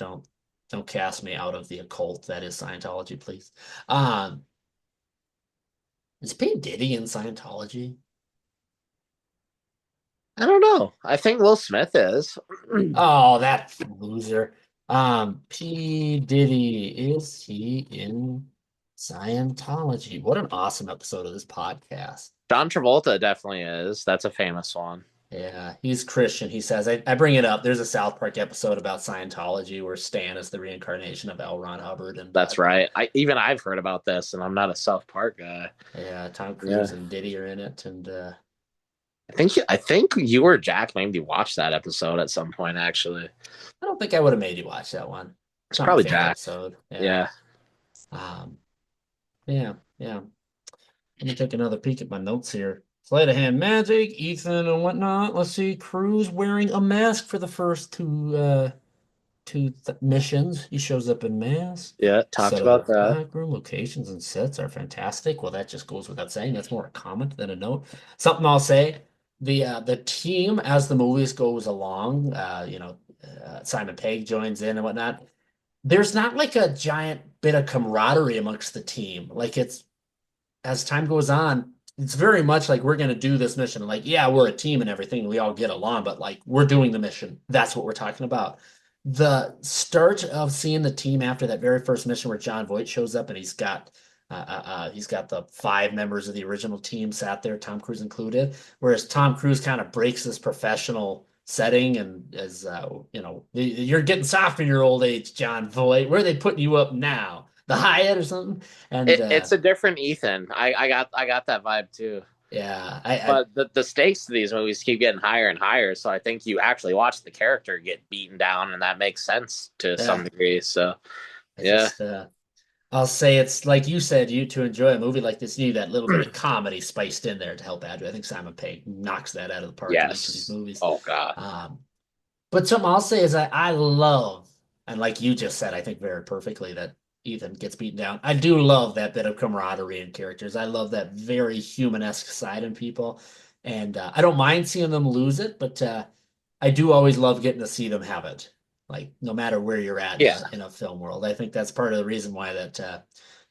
cast me out of the occult that is Scientology, please. Um, is P. Diddy in Scientology? I don't know. I think Will Smith is. Oh, that loser. P. Diddy, is he in Scientology? What an awesome episode of this podcast. John Travolta definitely is. That's a famous one. Yeah, he's Christian. He says, I bring it up. There's a South Park episode about Scientology where Stan is the reincarnation of L. Ron Hubbard, and That's right. I've heard about this, and I'm not a South Park guy. yeah, Tom Yeah, Cruise and Diddy are in it, and I think you or Jack maybe watched that episode at some point. Actually, I don't think I would have made you watch that one. It's it's not my probably favorite Jack. episode. Yeah. Yeah, Um, yeah, yeah. Let me take another peek at my notes here. Sleight of hand magic, Ethan and whatnot. Let's see. Cruz wearing a mask for the first two th missions. He shows up in mask. yeah. Talked Set of the about that. back room locations and sets are fantastic. Well, that just goes without saying. That's more a comment than a note. Something I'll say. The team as the movies goes along, Simon Pegg joins in and whatnot. There's not like a giant bit of camaraderie amongst the team. Like it's as time goes on, it's very much like we're going to do this mission. Like, yeah, we're a team and everything. We all get along, but like we're doing the mission. That's what we're talking about. The start of seeing the team after that very first mission where Jon Voight shows up and he's got the five members of the original team sat there, Tom Cruise included. Whereas Tom Cruise kind of breaks this professional setting and as you're getting soft in your old age, Jon Voight. Where are they putting you up now? The Hyatt or something? And It's a different Ethan. I got that vibe too. yeah, But the stakes of these movies keep getting higher and higher. So I think you actually watch the character get beaten down, and that makes sense to some yeah, degree. So I yeah, just I'll say it's like you said, you to enjoy a movie like this, you need that little bit of comedy spiced in there to help add. I think Simon Pegg knocks that out of the park in each of these yes. movies. Oh God, Um, but something I'll say is I love, and like you just said, I think very perfectly that Ethan gets beaten down. I do love that bit of camaraderie in characters. I love that very human-esque side in people, and I don't mind seeing them lose it, but I do always love getting to see them have it. Like no matter where you're at yeah, in a film world, I think that's part of the reason why that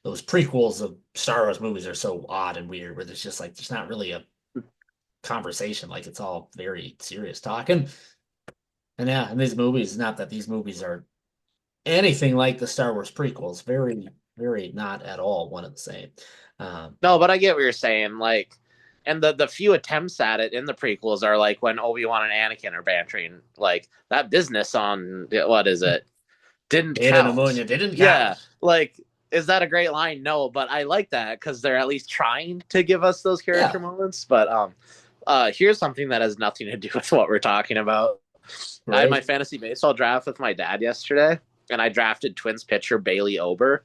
those prequels of Star Wars movies are so odd and weird, where there's just like there's not really a conversation, like it's all very serious talking. And yeah, and these movies, not that these movies are anything like the Star Wars prequels, very, very not at all one and the same. Um, no, but I get what you're saying. Like, and the few attempts at it in the prequels are like when Obi-Wan and Anakin are bantering, like that business on what is it didn't Data count. pneumonia didn't Yeah, count. like is that a great line? No, but I like that because they're at least trying to give us those Yeah, character moments. But here's something that has nothing to do with what we're talking about. I had my right. fantasy baseball draft with my dad yesterday, and I drafted Twins pitcher Bailey Ober.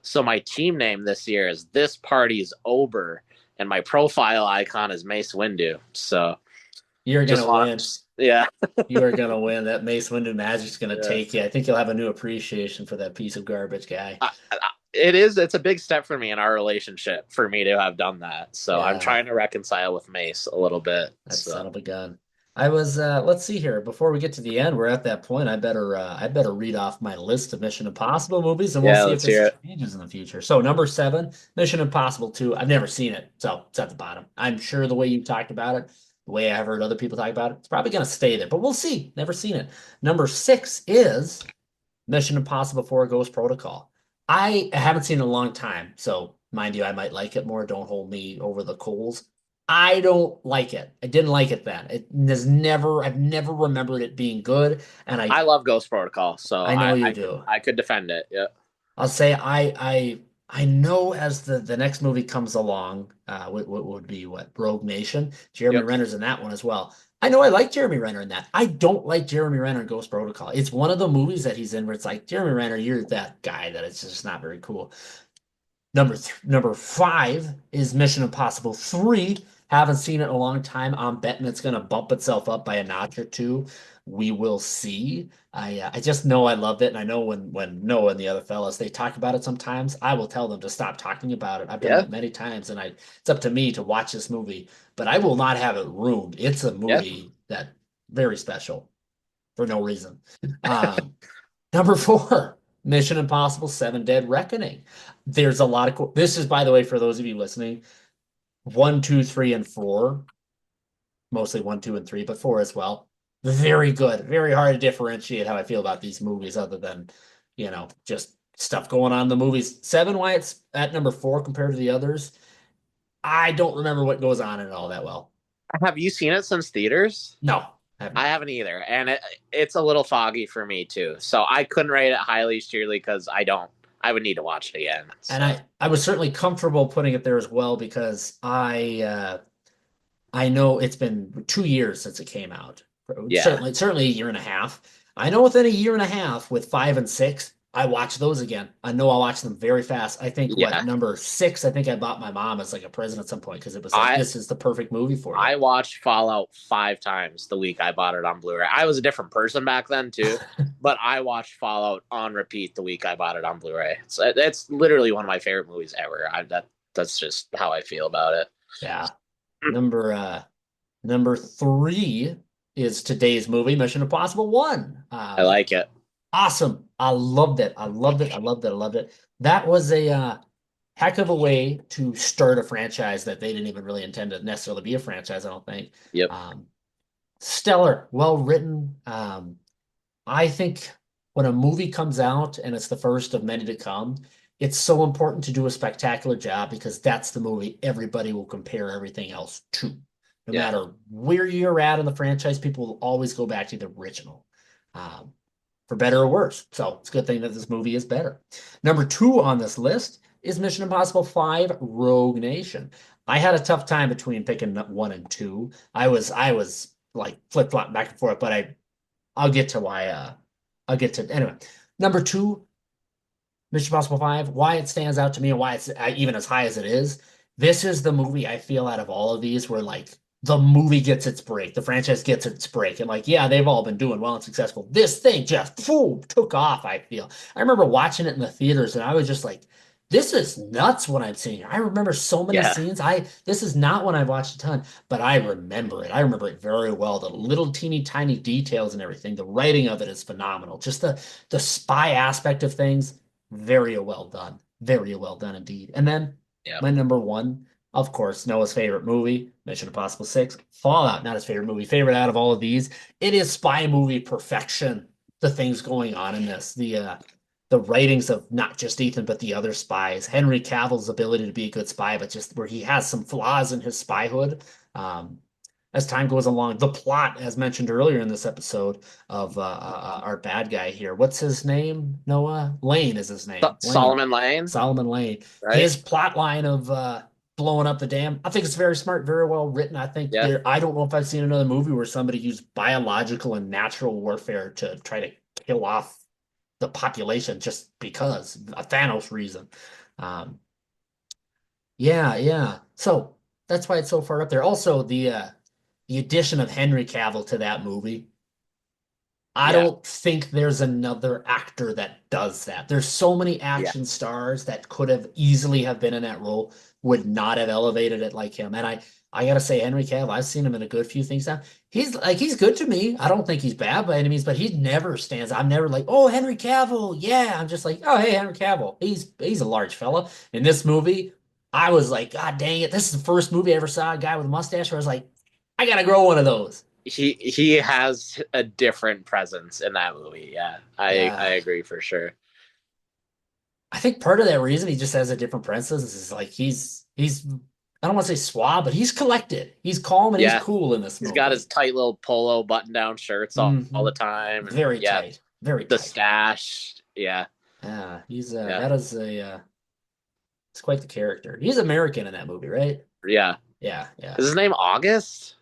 So my team name this year is This Party's Ober, and my profile icon is Mace Windu. So You're just gonna want, win. just, yeah, You are gonna win. That Mace Windu magic's gonna yeah. take you. I think you'll have a new appreciation for that piece of garbage guy. It is. It's a big step for me in our relationship for me to have done that. So I'm Yeah, trying to reconcile with Mace a little bit. that So son of a gun. I was let's see here. Before we get to the end, we're at that point. I better read off my list of Mission Impossible movies and we'll yeah, see if let's hear this it. changes in the future. So number seven, Mission Impossible 2. I've never seen it, so it's at the bottom. I'm sure the way you talked about it, the way I've heard other people talk about it, it's probably gonna stay there, but we'll see. Never seen it. Number six is Mission Impossible 4 Ghost Protocol. I haven't seen it in a long time, so mind you, I might like it more. Don't hold me over the coals. I don't like it. I didn't like it then. I've never remembered it being good, and I love Ghost Protocol, so I know you I could do. I could defend it. Yeah. I'll say I know as the next movie comes along, what would be what Rogue Nation. Jeremy Yep. Renner's in that one as well. I know I like Jeremy Renner in that. I don't like Jeremy Renner in Ghost Protocol. It's one of the movies that he's in where it's like Jeremy Renner, you're that guy that it's just not very cool. Number five is Mission Impossible 3. Haven't seen it in a long time. I'm betting it's gonna bump itself up by a notch or two. We will see. I just know I loved it, and I know when Noah and the other fellas they talk about it sometimes, I will tell them to stop talking about it. I've done Yeah. that many times, and it's up to me to watch this movie, but I will not have it ruined. It's a Yeah. movie that very special for no reason. Um, Number four, Mission Impossible 7 Dead Reckoning. There's a lot of cool. This is, by the way, for those of you listening, one, two, three, and four, mostly one, two, and three, but four as well. Very good. Very hard to differentiate how I feel about these movies, other than, just stuff going on in the movies. Seven, why it's at number four compared to the others. I don't remember what goes on in it all that well. Have you seen it since theaters? No, I have I not. haven't either, and it's a little foggy for me too. So I couldn't rate it highly, sheerly because I don't. I would need to watch it again. And So I was certainly comfortable putting it there as well because I know it's been 2 years since it came out. yeah, Certainly a year and a half. I know within a year and a half with five and six, I watch those again. I know I'll watch them very fast. I think what yeah. number six, I think I bought my mom as like a present at some point because it was like, I this is the perfect movie for you. I watched Fallout 5 times the week I bought it on Blu-ray. I was a different person back then too, but I watched Fallout on repeat the week I bought it on Blu-ray. So it's literally one of my favorite movies ever. That's just how I feel about it. Yeah. Number number three is today's movie, Mission Impossible 1. I like it. Awesome. I loved it. I loved it. I loved it. I loved it. That was a heck of a way to start a franchise that they didn't even really intend to necessarily be a franchise, I don't think. Yep. Um, stellar, well written. I think when a movie comes out and it's the first of many to come, it's so important to do a spectacular job because that's the movie everybody will compare everything else to. No Yeah. matter where you're at in the franchise, people will always go back to the original, um, for better or worse. So it's a good thing that this movie is better. Number two on this list is Mission Impossible 5 Rogue Nation. I had a tough time between picking one and two. I was like flip-flop back and forth, but I'll get to why I'll get to anyway. Number two, Mission Impossible 5, why it stands out to me and why it's even as high as it is. This is the movie I feel out of all of these where like the movie gets its break, the franchise gets its break, and like yeah, they've all been doing well and successful. This thing just took off. I feel. I remember watching it in the theaters, and I was just like, "This is nuts!" What I'm seeing. I remember so many Yeah. scenes. I This is not one I've watched a ton, but I remember it. I remember it very well. The little teeny tiny details and everything. The writing of it is phenomenal. Just the spy aspect of things very well done. Very well done indeed. And then Yeah. my number one, of course, Noah's favorite movie, Mission Impossible 6, Fallout, not his favorite movie, favorite out of all of these. It is spy movie perfection. The things going on in this, the writings of not just Ethan but the other spies, Henry Cavill's ability to be a good spy, but just where he has some flaws in his spyhood. Um, as time goes along, the plot, as mentioned earlier in this episode, of our bad guy here. What's his name? Noah Lane is his name. Lane, Solomon Lane, Solomon Lane. right? His plot line of blowing up the dam. I think it's very smart, very well written. I think Yeah. there. I don't know if I've seen another movie where somebody used biological and natural warfare to try to kill off the population just because a Thanos reason. Um, yeah, yeah. So that's why it's so far up there. Also, the addition of Henry Cavill to that movie. I Yeah. don't think there's another actor that does that. There's so many Yeah. action stars that could have easily have been in that role, would not have elevated it like him. And I gotta say, Henry Cavill, I've seen him in a good few things now. He's good to me. I don't think he's bad by any means, but he never stands. I'm never like, oh, Henry Cavill, yeah. I'm just like, oh, hey, Henry Cavill. He's a large fella. In this movie, I was like, God dang it, this is the first movie I ever saw a guy with a mustache where I was like, I gotta grow one of those. He has a different presence in that movie. Yeah. I Yeah. agree for sure. I think part of that reason he just has a different princess is like he's I don't want to say suave, but he's collected. He's calm and he's Yeah. cool in this He's got his movie. tight little polo button down shirts all Hmm. the time. And Very yeah, tight, very the tight. stash. Yeah. Yeah, he's Yeah. that is a it's quite the character. He's American in that movie, right? Yeah. Yeah, yeah. Is his name August?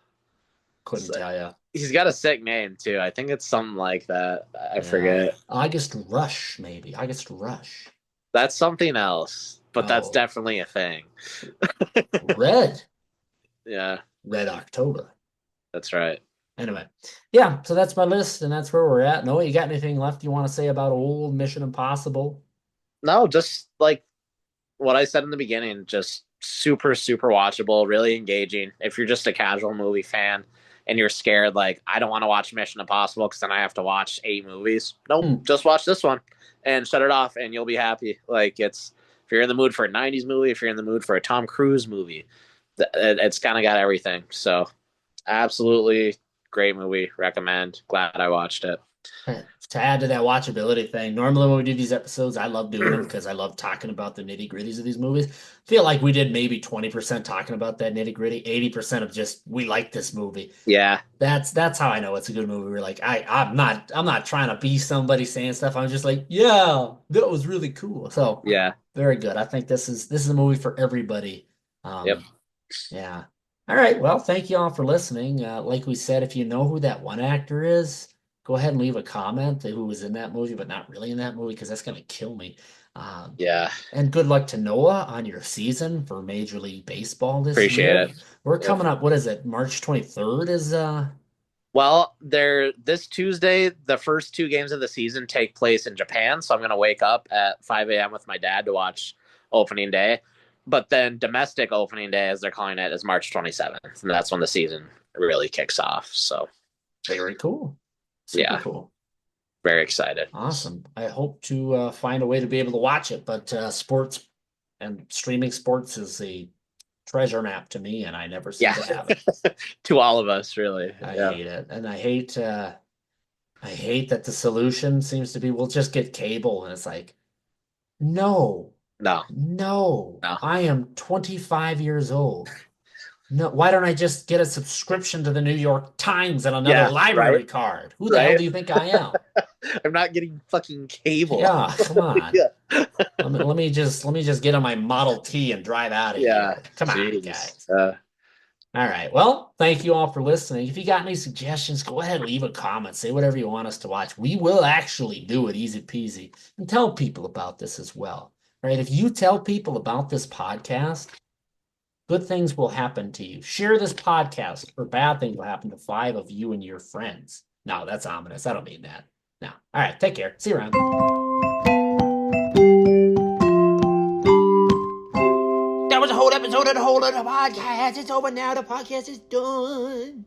Couldn't tell you. He's got a sick name too. I think it's something like that. I Yeah, forget. August Rush, maybe August Rush. That's something else, but that's Oh, definitely a thing. Red, Yeah, Red October. that's right. Anyway, yeah. So that's my list, and that's where we're at. Noah, you got anything left you want to say about old Mission Impossible? No, just like what I said in the beginning, just super, super watchable, really engaging. If you're just a casual movie fan and you're scared, like, I don't want to watch Mission Impossible because then I have to watch 8 movies. Nope, Hmm. just watch this one and shut it off and you'll be happy. Like, if you're in the mood for a 90s movie, if you're in the mood for a Tom Cruise movie, it's kind of got everything. So, absolutely great movie. Recommend. Glad I watched it. to add to that watchability thing, normally when we do these episodes, I love doing them because I love talking about the nitty gritties of these movies. Feel like we did maybe 20% talking about that nitty gritty, 80% of just we like this movie. Yeah. That's how I know it's a good movie. We're like, I'm not trying to be somebody saying stuff. I'm just like, yeah, that was really cool. So Yeah. very good. I think this is a movie for everybody. Yep. Yeah. All right. Well, thank you all for listening. Like we said, if you know who that one actor is, go ahead and leave a comment who was in that movie, but not really in that movie because that's gonna kill me. Um, Yeah. and good luck to Noah on your season for Major League Baseball this Appreciate year. it. We're Yep. coming up, what is it? March 23rd is Well, this Tuesday, the first two games of the season take place in Japan, so I'm gonna wake up at 5 a.m. with my dad to watch opening day. But then domestic opening day, as they're calling it, is March 27th, and that's when the season really kicks off. So very cool. Super yeah, cool. very excited. Awesome. I hope to find a way to be able to watch it, but sports and streaming sports is a treasure map to me, and I never seem Yeah, to have it. to all of us, really. I Yeah. hate it, and I hate that the solution seems to be we'll just get cable, and it's like, no, No, no, no. I am 25 years old. No, why don't I just get a subscription to the New York Times and another Yeah, right, library card? Who the hell right. do you think I am? I'm not getting fucking cable. Yeah, come on. Yeah, Let me just get on my Model T and drive out of yeah. here. Come on, Jeez. guys. All right. Well, thank you all for listening. If you got any suggestions, go ahead and leave a comment. Say whatever you want us to watch. We will actually do it easy peasy and tell people about this as well. Right? If you tell people about this podcast, good things will happen to you. Share this podcast or bad things will happen to 5 of you and your friends. No, that's ominous. I don't mean that. No. All right. Take care. See you around. That was a whole episode of the Whole Other Podcast. It's over now. The podcast is done.